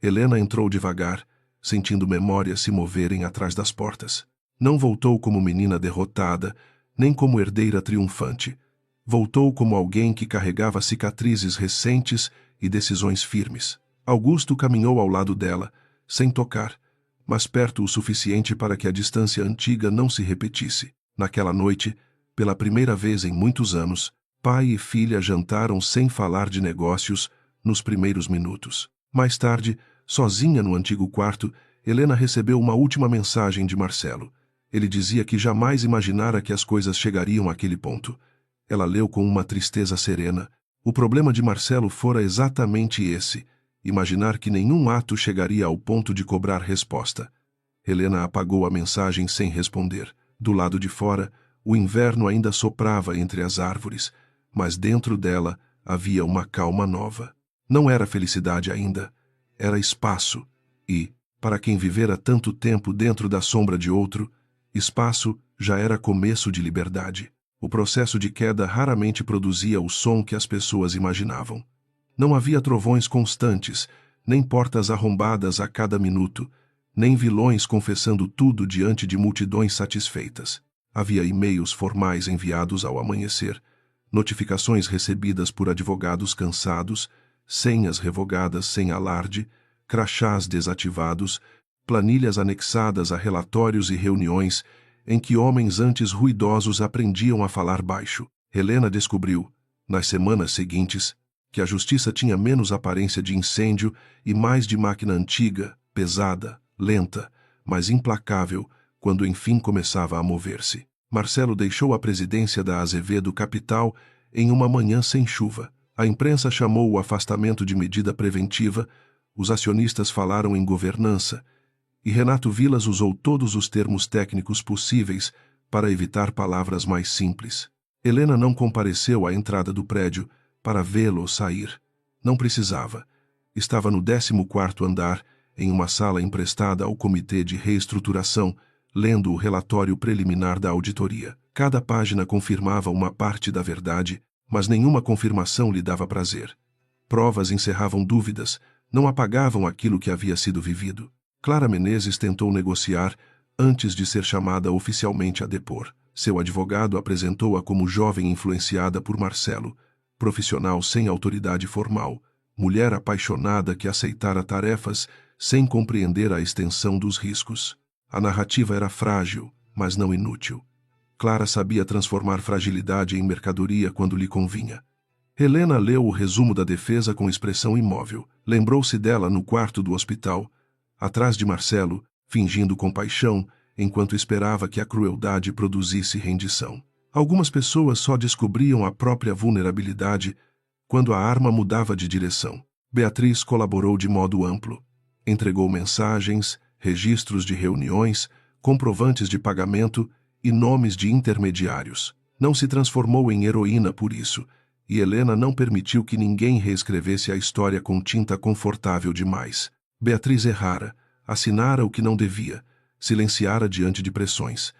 Speaker 1: Helena entrou devagar, sentindo memórias se moverem atrás das portas. Não voltou como menina derrotada, nem como herdeira triunfante. Voltou como alguém que carregava cicatrizes recentes e decisões firmes. Augusto caminhou ao lado dela, sem tocar, mas perto o suficiente para que a distância antiga não se repetisse. Naquela noite, pela primeira vez em muitos anos, pai e filha jantaram sem falar de negócios nos primeiros minutos. Mais tarde, sozinha no antigo quarto, Helena recebeu uma última mensagem de Marcelo. Ele dizia que jamais imaginara que as coisas chegariam àquele ponto. Ela leu com uma tristeza serena. O problema de Marcelo fora exatamente esse: imaginar que nenhum ato chegaria ao ponto de cobrar resposta. Helena apagou a mensagem sem responder. Do lado de fora, o inverno ainda soprava entre as árvores, mas dentro dela havia uma calma nova. Não era felicidade ainda, era espaço, e, para quem vivera tanto tempo dentro da sombra de outro, espaço já era começo de liberdade. O processo de queda raramente produzia o som que as pessoas imaginavam. Não havia trovões constantes, nem portas arrombadas a cada minuto, nem vilões confessando tudo diante de multidões satisfeitas. Havia e-mails formais enviados ao amanhecer, notificações recebidas por advogados cansados, senhas revogadas sem alarde, crachás desativados, planilhas anexadas a relatórios e reuniões em que homens antes ruidosos aprendiam a falar baixo. Helena descobriu, nas semanas seguintes, que a justiça tinha menos aparência de incêndio e mais de máquina antiga, pesada, lenta, mas implacável, quando enfim começava a mover-se. Marcelo deixou a presidência da Azevedo Capital em uma manhã sem chuva. A imprensa chamou o afastamento de medida preventiva, os acionistas falaram em governança, e Renato Vilas usou todos os termos técnicos possíveis para evitar palavras mais simples. Helena não compareceu à entrada do prédio para vê-lo sair. Não precisava. Estava no 14º andar, em uma sala emprestada ao Comitê de Reestruturação, lendo o relatório preliminar da auditoria. Cada página confirmava uma parte da verdade, mas nenhuma confirmação lhe dava prazer. Provas encerravam dúvidas, não apagavam aquilo que havia sido vivido. Clara Menezes tentou negociar antes de ser chamada oficialmente a depor. Seu advogado apresentou-a como jovem influenciada por Marcelo, profissional sem autoridade formal, mulher apaixonada que aceitara tarefas sem compreender a extensão dos riscos. A narrativa era frágil, mas não inútil. Clara sabia transformar fragilidade em mercadoria quando lhe convinha. Helena leu o resumo da defesa com expressão imóvel. Lembrou-se dela no quarto do hospital, atrás de Marcelo, fingindo compaixão, enquanto esperava que a crueldade produzisse rendição. Algumas pessoas só descobriam a própria vulnerabilidade quando a arma mudava de direção. Beatriz colaborou de modo amplo. Entregou mensagens, registros de reuniões, comprovantes de pagamento e nomes de intermediários. Não se transformou em heroína por isso, e Helena não permitiu que ninguém reescrevesse a história com tinta confortável demais. Beatriz errara, assinara o que não devia, silenciara diante de pressões,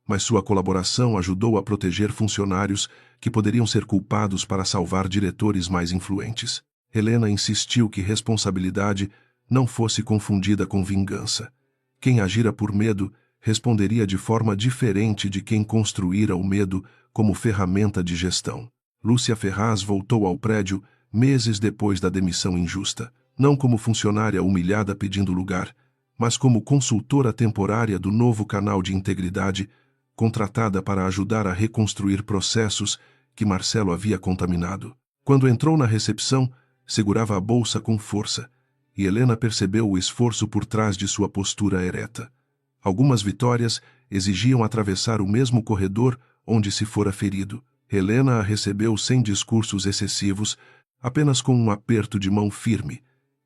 Speaker 1: mas sua colaboração ajudou a proteger funcionários que poderiam ser culpados para salvar diretores mais influentes. Helena insistiu que responsabilidade não fosse confundida com vingança. Quem agira por medo responderia de forma diferente de quem construíra o medo como ferramenta de gestão. Lúcia Ferraz voltou ao prédio meses depois da demissão injusta, não como funcionária humilhada pedindo lugar, mas como consultora temporária do novo canal de integridade, contratada para ajudar a reconstruir processos que Marcelo havia contaminado. Quando entrou na recepção, segurava a bolsa com força, e Helena percebeu o esforço por trás de sua postura ereta. Algumas vitórias exigiam atravessar o mesmo corredor onde se fora ferido. Helena a recebeu sem discursos excessivos, apenas com um aperto de mão firme,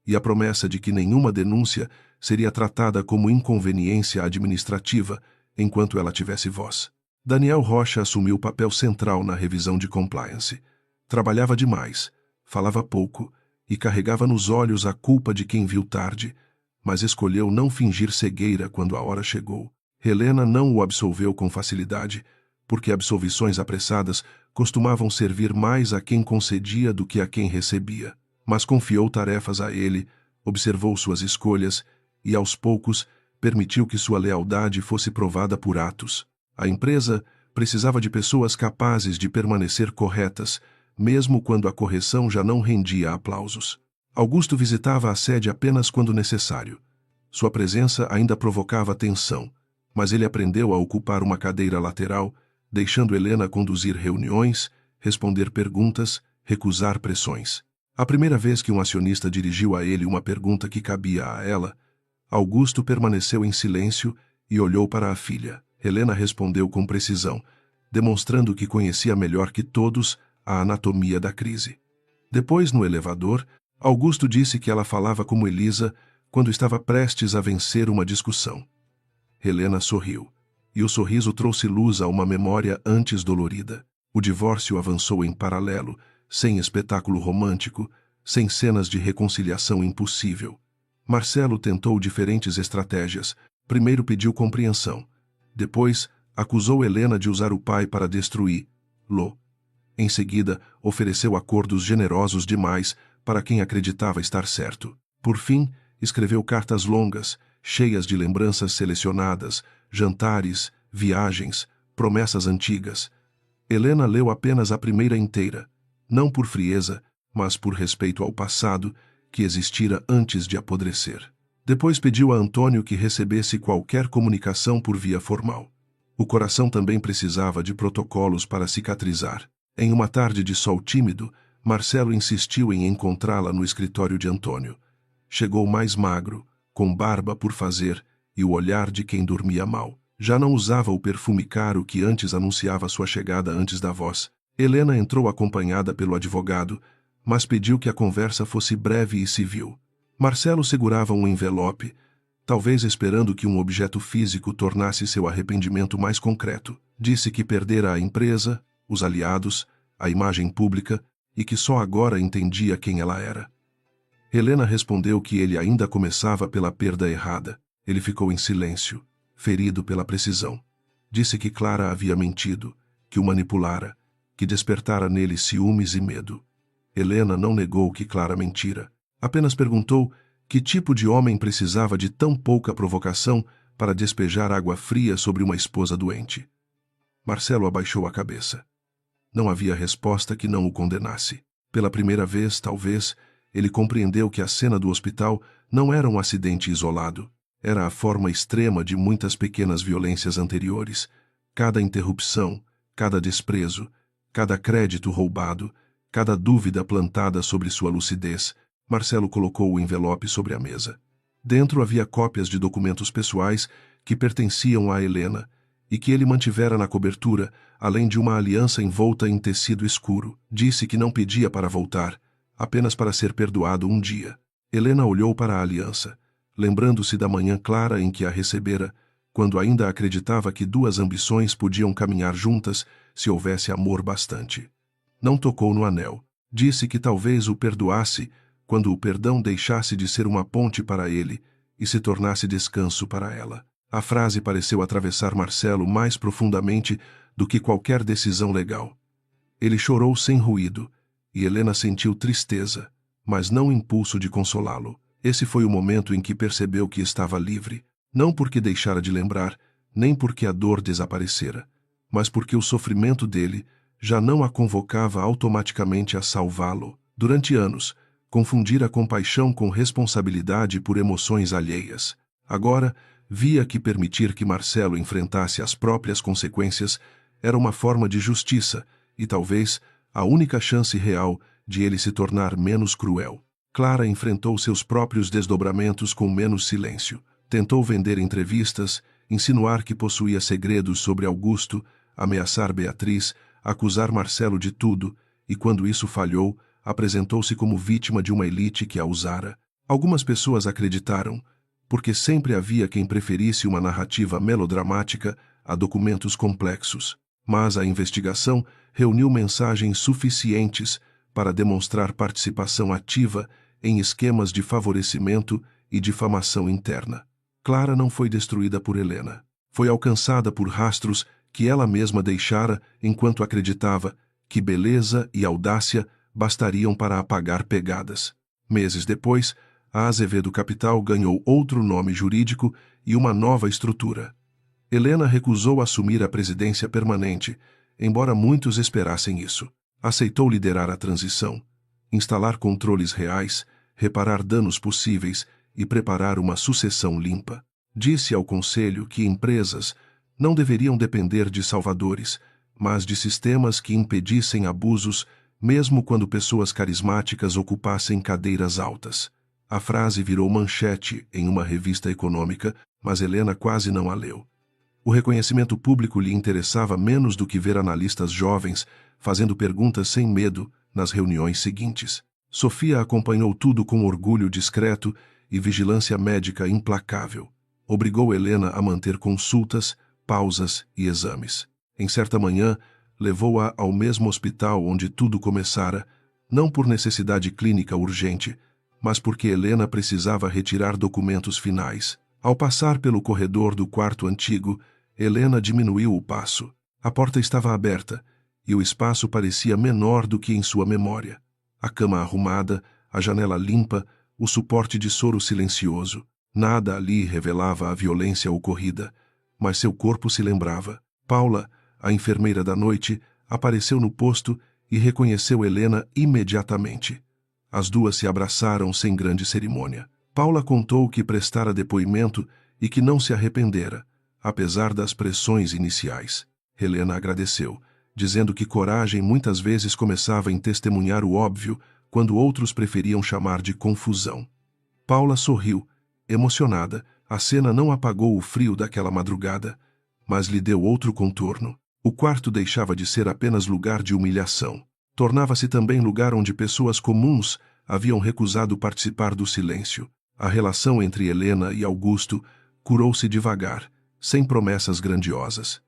Speaker 1: e a promessa de que nenhuma denúncia seria tratada como inconveniência administrativa enquanto ela tivesse voz. Daniel Rocha assumiu o papel central na revisão de compliance. Trabalhava demais, falava pouco e carregava nos olhos a culpa de quem viu tarde, mas escolheu não fingir cegueira quando a hora chegou. Helena não o absolveu com facilidade, porque absolvições apressadas costumavam servir mais a quem concedia do que a quem recebia. Mas confiou tarefas a ele, observou suas escolhas e, aos poucos, permitiu que sua lealdade fosse provada por atos. A empresa precisava de pessoas capazes de permanecer corretas, mesmo quando a correção já não rendia aplausos. Augusto visitava a sede apenas quando necessário. Sua presença ainda provocava tensão, mas ele aprendeu a ocupar uma cadeira lateral, deixando Helena conduzir reuniões, responder perguntas, recusar pressões. A primeira vez que um acionista dirigiu a ele uma pergunta que cabia a ela, Augusto permaneceu em silêncio e olhou para a filha. Helena respondeu com precisão, demonstrando que conhecia melhor que todos a anatomia da crise. Depois, no elevador, Augusto disse que ela falava como Elisa quando estava prestes a vencer uma discussão. Helena sorriu, e o sorriso trouxe luz a uma memória antes dolorida. O divórcio avançou em paralelo, sem espetáculo romântico, sem cenas de reconciliação impossível. Marcelo tentou diferentes estratégias. Primeiro pediu compreensão. Depois, acusou Helena de usar o pai para destruí-lo. Em seguida, ofereceu acordos generosos demais para quem acreditava estar certo. Por fim, escreveu cartas longas, cheias de lembranças selecionadas, jantares, viagens, promessas antigas. Helena leu apenas a primeira inteira, não por frieza, mas por respeito ao passado que existira antes de apodrecer. Depois pediu a Antônio que recebesse qualquer comunicação por via formal. O coração também precisava de protocolos para cicatrizar. Em uma tarde de sol tímido, Marcelo insistiu em encontrá-la no escritório de Antônio. Chegou mais magro, com barba por fazer e o olhar de quem dormia mal. Já não usava o perfume caro que antes anunciava sua chegada antes da voz. Helena entrou acompanhada pelo advogado, mas pediu que a conversa fosse breve e civil. Marcelo segurava um envelope, talvez esperando que um objeto físico tornasse seu arrependimento mais concreto. Disse que perdera a empresa, os aliados, a imagem pública e que só agora entendia quem ela era. Helena respondeu que ele ainda começava pela perda errada. Ele ficou em silêncio, ferido pela precisão. Disse que Clara havia mentido, que o manipulara, que despertara nele ciúmes e medo. Helena não negou que Clara mentira. Apenas perguntou que tipo de homem precisava de tão pouca provocação para despejar água fria sobre uma esposa doente. Marcelo abaixou a cabeça. Não havia resposta que não o condenasse. Pela primeira vez, talvez, ele compreendeu que a cena do hospital não era um acidente isolado. Era a forma extrema de muitas pequenas violências anteriores. Cada interrupção, cada desprezo, cada crédito roubado, cada dúvida plantada sobre sua lucidez. Marcelo colocou o envelope sobre a mesa. Dentro havia cópias de documentos pessoais que pertenciam a Helena e que ele mantivera na cobertura, além de uma aliança envolta em tecido escuro. Disse que não pedia para voltar, apenas para ser perdoado um dia. Helena olhou para a aliança, lembrando-se da manhã clara em que a recebera, quando ainda acreditava que duas ambições podiam caminhar juntas se houvesse amor bastante. Não tocou no anel. Disse que talvez o perdoasse quando o perdão deixasse de ser uma ponte para ele e se tornasse descanso para ela. A frase pareceu atravessar Marcelo mais profundamente do que qualquer decisão legal. Ele chorou sem ruído, e Helena sentiu tristeza, mas não impulso de consolá-lo. Esse foi o momento em que percebeu que estava livre, não porque deixara de lembrar, nem porque a dor desaparecera, mas porque o sofrimento dele já não a convocava automaticamente a salvá-lo. Durante anos, confundira compaixão com responsabilidade por emoções alheias. Agora, via que permitir que Marcelo enfrentasse as próprias consequências era uma forma de justiça e, talvez, a única chance real de ele se tornar menos cruel. Clara enfrentou seus próprios desdobramentos com menos silêncio. Tentou vender entrevistas, insinuar que possuía segredos sobre Augusto, ameaçar Beatriz, acusar Marcelo de tudo, e quando isso falhou, apresentou-se como vítima de uma elite que a usara. Algumas pessoas acreditaram, porque sempre havia quem preferisse uma narrativa melodramática a documentos complexos. Mas a investigação reuniu mensagens suficientes para demonstrar participação ativa em esquemas de favorecimento e difamação interna. Clara não foi destruída por Helena. Foi alcançada por rastros que ela mesma deixara enquanto acreditava que beleza e audácia bastariam para apagar pegadas. Meses depois, a Azevedo Capital ganhou outro nome jurídico e uma nova estrutura. Helena recusou assumir a presidência permanente, embora muitos esperassem isso. Aceitou liderar a transição, instalar controles reais, reparar danos possíveis e preparar uma sucessão limpa. Disse ao conselho que empresas não deveriam depender de salvadores, mas de sistemas que impedissem abusos, mesmo quando pessoas carismáticas ocupassem cadeiras altas. A frase virou manchete em uma revista econômica, mas Helena quase não a leu. O reconhecimento público lhe interessava menos do que ver analistas jovens fazendo perguntas sem medo nas reuniões seguintes. Sofia acompanhou tudo com orgulho discreto e vigilância médica implacável. Obrigou Helena a manter consultas, pausas e exames. Em certa manhã, levou-a ao mesmo hospital onde tudo começara, não por necessidade clínica urgente, mas porque Helena precisava retirar documentos finais. Ao passar pelo corredor do quarto antigo, Helena diminuiu o passo. A porta estava aberta, e o espaço parecia menor do que em sua memória. A cama arrumada, a janela limpa, o suporte de soro silencioso. Nada ali revelava a violência ocorrida, mas seu corpo se lembrava. Paula, a enfermeira da noite, apareceu no posto e reconheceu Helena imediatamente. As duas se abraçaram sem grande cerimônia. Paula contou que prestara depoimento e que não se arrependera, apesar das pressões iniciais. Helena agradeceu, dizendo que coragem muitas vezes começava em testemunhar o óbvio, quando outros preferiam chamar de confusão. Paula sorriu, emocionada. A cena não apagou o frio daquela madrugada, mas lhe deu outro contorno. O quarto deixava de ser apenas lugar de humilhação. Tornava-se também lugar onde pessoas comuns haviam recusado participar do silêncio. A relação entre Helena e Augusto curou-se devagar, sem promessas grandiosas.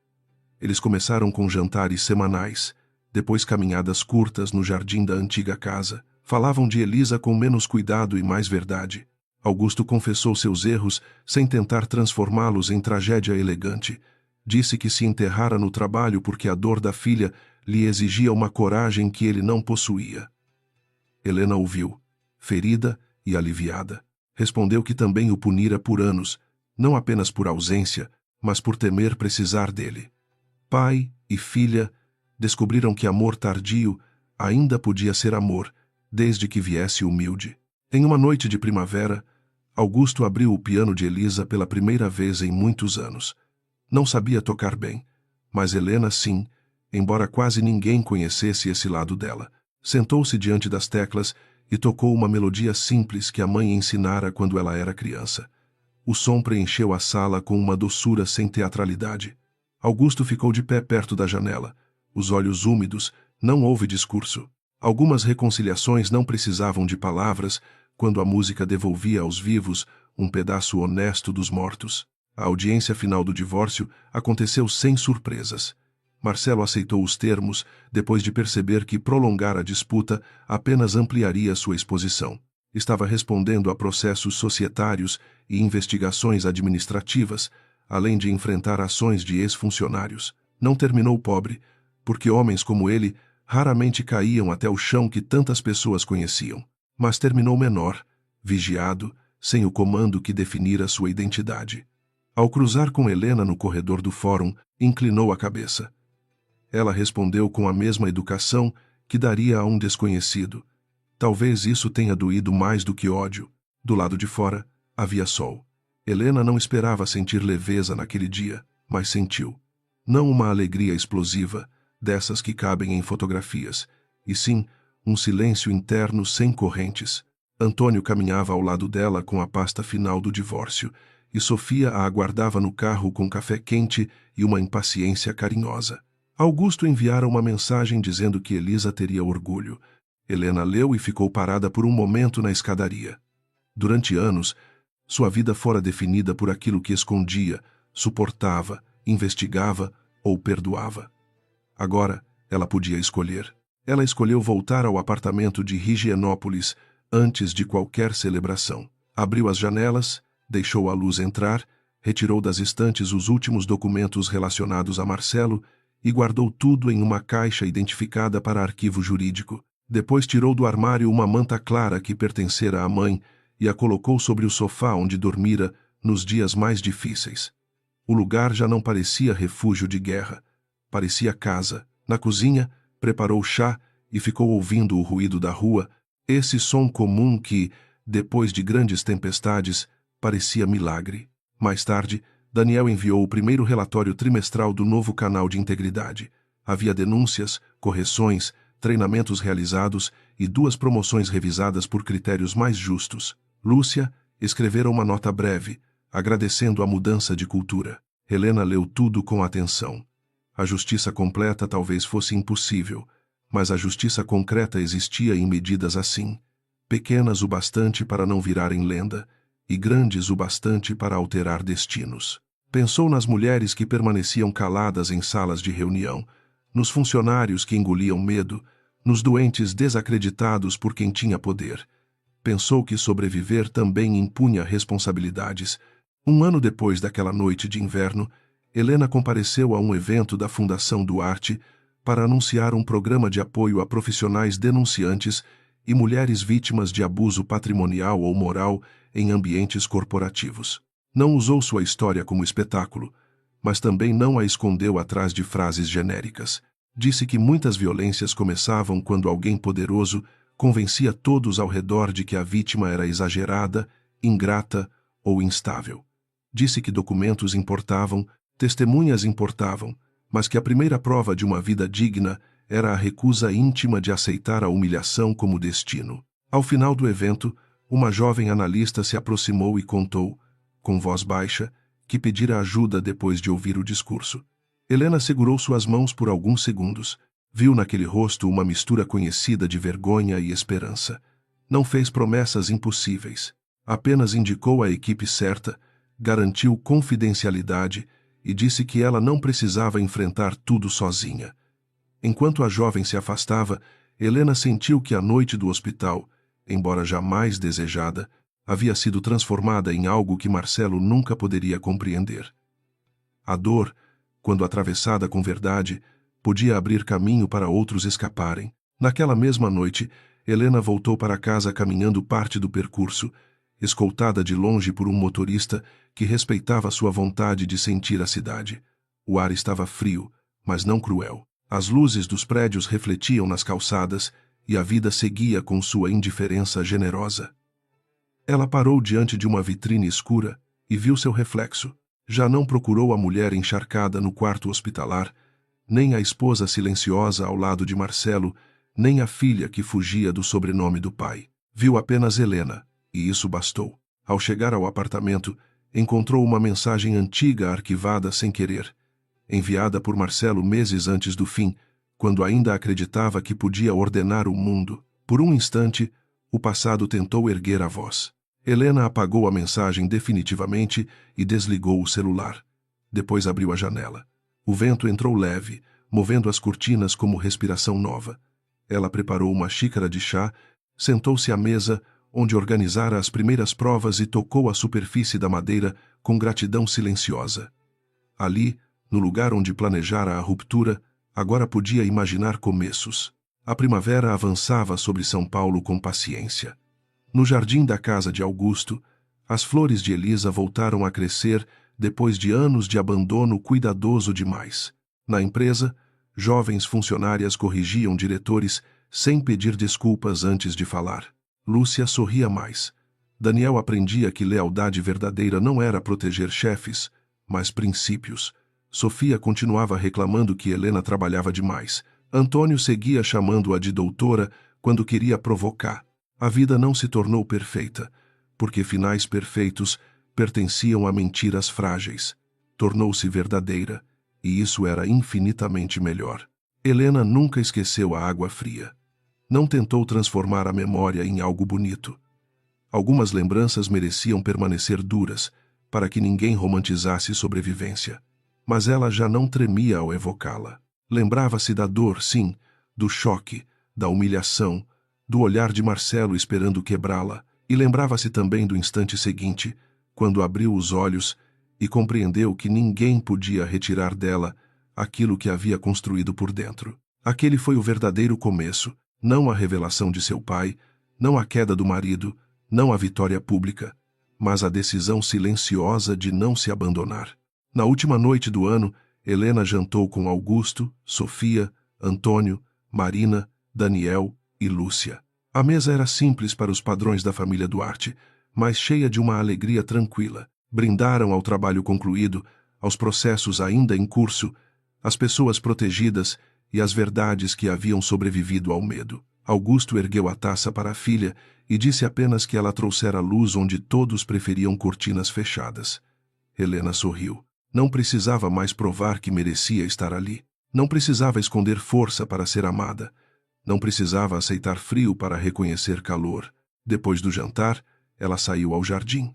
Speaker 1: Eles começaram com jantares semanais, depois caminhadas curtas no jardim da antiga casa. Falavam de Elisa com menos cuidado e mais verdade. Augusto confessou seus erros sem tentar transformá-los em tragédia elegante. Disse que se enterrara no trabalho porque a dor da filha lhe exigia uma coragem que ele não possuía. Helena ouviu, ferida e aliviada. Respondeu que também o punira por anos, não apenas por ausência, mas por temer precisar dele. Pai e filha descobriram que amor tardio ainda podia ser amor, desde que viesse humilde. Em uma noite de primavera, Augusto abriu o piano de Elisa pela primeira vez em muitos anos. Não sabia tocar bem, mas Helena sim, embora quase ninguém conhecesse esse lado dela. Sentou-se diante das teclas e tocou uma melodia simples que a mãe ensinara quando ela era criança. O som preencheu a sala com uma doçura sem teatralidade. Augusto ficou de pé perto da janela, os olhos úmidos. Não houve discurso. Algumas reconciliações não precisavam de palavras quando a música devolvia aos vivos um pedaço honesto dos mortos. A audiência final do divórcio aconteceu sem surpresas. Marcelo aceitou os termos depois de perceber que prolongar a disputa apenas ampliaria sua exposição. Estava respondendo a processos societários e investigações administrativas, além de enfrentar ações de ex-funcionários. Não terminou pobre, porque homens como ele raramente caíam até o chão que tantas pessoas conheciam. Mas terminou menor, vigiado, sem o comando que definira sua identidade. Ao cruzar com Helena no corredor do fórum, inclinou a cabeça. Ela respondeu com a mesma educação que daria a um desconhecido. Talvez isso tenha doído mais do que ódio. Do lado de fora, havia sol. Helena não esperava sentir leveza naquele dia, mas sentiu. Não uma alegria explosiva, dessas que cabem em fotografias, e sim um silêncio interno sem correntes. Antônio caminhava ao lado dela com a pasta final do divórcio, e Sofia a aguardava no carro com café quente e uma impaciência carinhosa. Augusto enviara uma mensagem dizendo que Elisa teria orgulho. Helena leu e ficou parada por um momento na escadaria. Durante anos, sua vida fora definida por aquilo que escondia, suportava, investigava ou perdoava. Agora, ela podia escolher. Ela escolheu voltar ao apartamento de Higienópolis antes de qualquer celebração. Abriu as janelas, deixou a luz entrar, retirou das estantes os últimos documentos relacionados a Marcelo e guardou tudo em uma caixa identificada para arquivo jurídico. Depois tirou do armário uma manta clara que pertencera à mãe e a colocou sobre o sofá onde dormira nos dias mais difíceis. O lugar já não parecia refúgio de guerra. Parecia casa. Na cozinha, preparou chá e ficou ouvindo o ruído da rua, esse som comum que, Depois de grandes tempestades, parecia milagre. Mais tarde, Daniel enviou o primeiro relatório trimestral do novo canal de integridade. Havia denúncias, correções, treinamentos realizados e 2 promoções revisadas por critérios mais justos. Lúcia escrevera uma nota breve, agradecendo a mudança de cultura. Helena leu tudo com atenção. A justiça completa talvez fosse impossível, mas a justiça concreta existia em medidas assim, pequenas o bastante para não virarem lenda, e grandes o bastante para alterar destinos. Pensou nas mulheres que permaneciam caladas em salas de reunião, nos funcionários que engoliam medo, nos doentes desacreditados por quem tinha poder. Pensou que sobreviver também impunha responsabilidades. 1 ano depois daquela noite de inverno, Helena compareceu a um evento da Fundação Duarte para anunciar um programa de apoio a profissionais denunciantes e mulheres vítimas de abuso patrimonial ou moral em ambientes corporativos. Não usou sua história como espetáculo, mas também não a escondeu atrás de frases genéricas. Disse que muitas violências começavam quando alguém poderoso convencia todos ao redor de que a vítima era exagerada, ingrata ou instável. Disse que documentos importavam, testemunhas importavam, mas que a primeira prova de uma vida digna era a recusa íntima de aceitar a humilhação como destino. Ao final do evento, uma jovem analista se aproximou e contou, com voz baixa, que pedira ajuda depois de ouvir o discurso. Helena segurou suas mãos por alguns segundos. Viu naquele rosto uma mistura conhecida de vergonha e esperança. Não fez promessas impossíveis. Apenas indicou a equipe certa, garantiu confidencialidade e disse que ela não precisava enfrentar tudo sozinha. Enquanto a jovem se afastava, Helena sentiu que a noite do hospital, embora jamais desejada, havia sido transformada em algo que Marcelo nunca poderia compreender. A dor, quando atravessada com verdade, podia abrir caminho para outros escaparem. Naquela mesma noite, Helena voltou para casa caminhando parte do percurso, escoltada de longe por um motorista que respeitava sua vontade de sentir a cidade. O ar estava frio, mas não cruel. As luzes dos prédios refletiam nas calçadas e a vida seguia com sua indiferença generosa. Ela parou diante de uma vitrine escura e viu seu reflexo. Já não procurou a mulher encharcada no quarto hospitalar, nem a esposa silenciosa ao lado de Marcelo, nem a filha que fugia do sobrenome do pai. Viu apenas Helena, e isso bastou. Ao chegar ao apartamento, encontrou uma mensagem antiga arquivada sem querer, enviada por Marcelo meses antes do fim, quando ainda acreditava que podia ordenar o mundo. Por um instante, o passado tentou erguer a voz. Helena apagou a mensagem definitivamente e desligou o celular. Depois abriu a janela. O vento entrou leve, movendo as cortinas como respiração nova. Ela preparou uma xícara de chá, sentou-se à mesa, onde organizara as primeiras provas e tocou a superfície da madeira com gratidão silenciosa. Ali, no lugar onde planejara a ruptura, agora podia imaginar começos. A primavera avançava sobre São Paulo com paciência. No jardim da casa de Augusto, as flores de Elisa voltaram a crescer depois de anos de abandono cuidadoso demais. Na empresa, jovens funcionárias corrigiam diretores sem pedir desculpas antes de falar. Lúcia sorria mais. Daniel aprendia que lealdade verdadeira não era proteger chefes, mas princípios. Sofia continuava reclamando que Helena trabalhava demais. Antônio seguia chamando-a de doutora quando queria provocar. A vida não se tornou perfeita, porque finais perfeitos pertenciam a mentiras frágeis. Tornou-se verdadeira, e isso era infinitamente melhor. Helena nunca esqueceu a água fria. Não tentou transformar a memória em algo bonito. Algumas lembranças mereciam permanecer duras, para que ninguém romantizasse sobrevivência. Mas ela já não tremia ao evocá-la. Lembrava-se da dor, sim, do choque, da humilhação, do olhar de Marcelo esperando quebrá-la, e lembrava-se também do instante seguinte, quando abriu os olhos e compreendeu que ninguém podia retirar dela aquilo que havia construído por dentro. Aquele foi o verdadeiro começo, não a revelação de seu pai, não a queda do marido, não a vitória pública, mas a decisão silenciosa de não se abandonar. Na última noite do ano, Helena jantou com Augusto, Sofia, Antônio, Marina, Daniel e Lúcia. A mesa era simples para os padrões da família Duarte, mas cheia de uma alegria tranquila. Brindaram ao trabalho concluído, aos processos ainda em curso, às pessoas protegidas e às verdades que haviam sobrevivido ao medo. Augusto ergueu a taça para a filha e disse apenas que ela trouxera luz onde todos preferiam cortinas fechadas. Helena sorriu. Não precisava mais provar que merecia estar ali. Não precisava esconder força para ser amada. Não precisava aceitar frio para reconhecer calor. Depois do jantar, ela saiu ao jardim.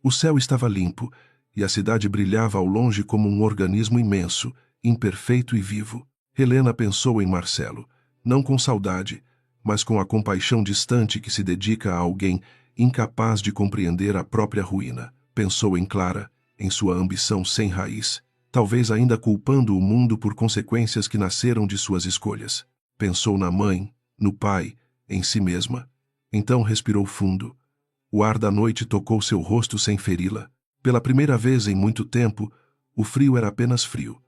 Speaker 1: O céu estava limpo e a cidade brilhava ao longe como um organismo imenso, imperfeito e vivo. Helena pensou em Marcelo, não com saudade, mas com a compaixão distante que se dedica a alguém incapaz de compreender a própria ruína. Pensou em Clara, em sua ambição sem raiz, talvez ainda culpando o mundo por consequências que nasceram de suas escolhas. Pensou na mãe, no pai, em si mesma. Então respirou fundo. O ar da noite tocou seu rosto sem feri-la. Pela primeira vez em muito tempo, o frio era apenas frio.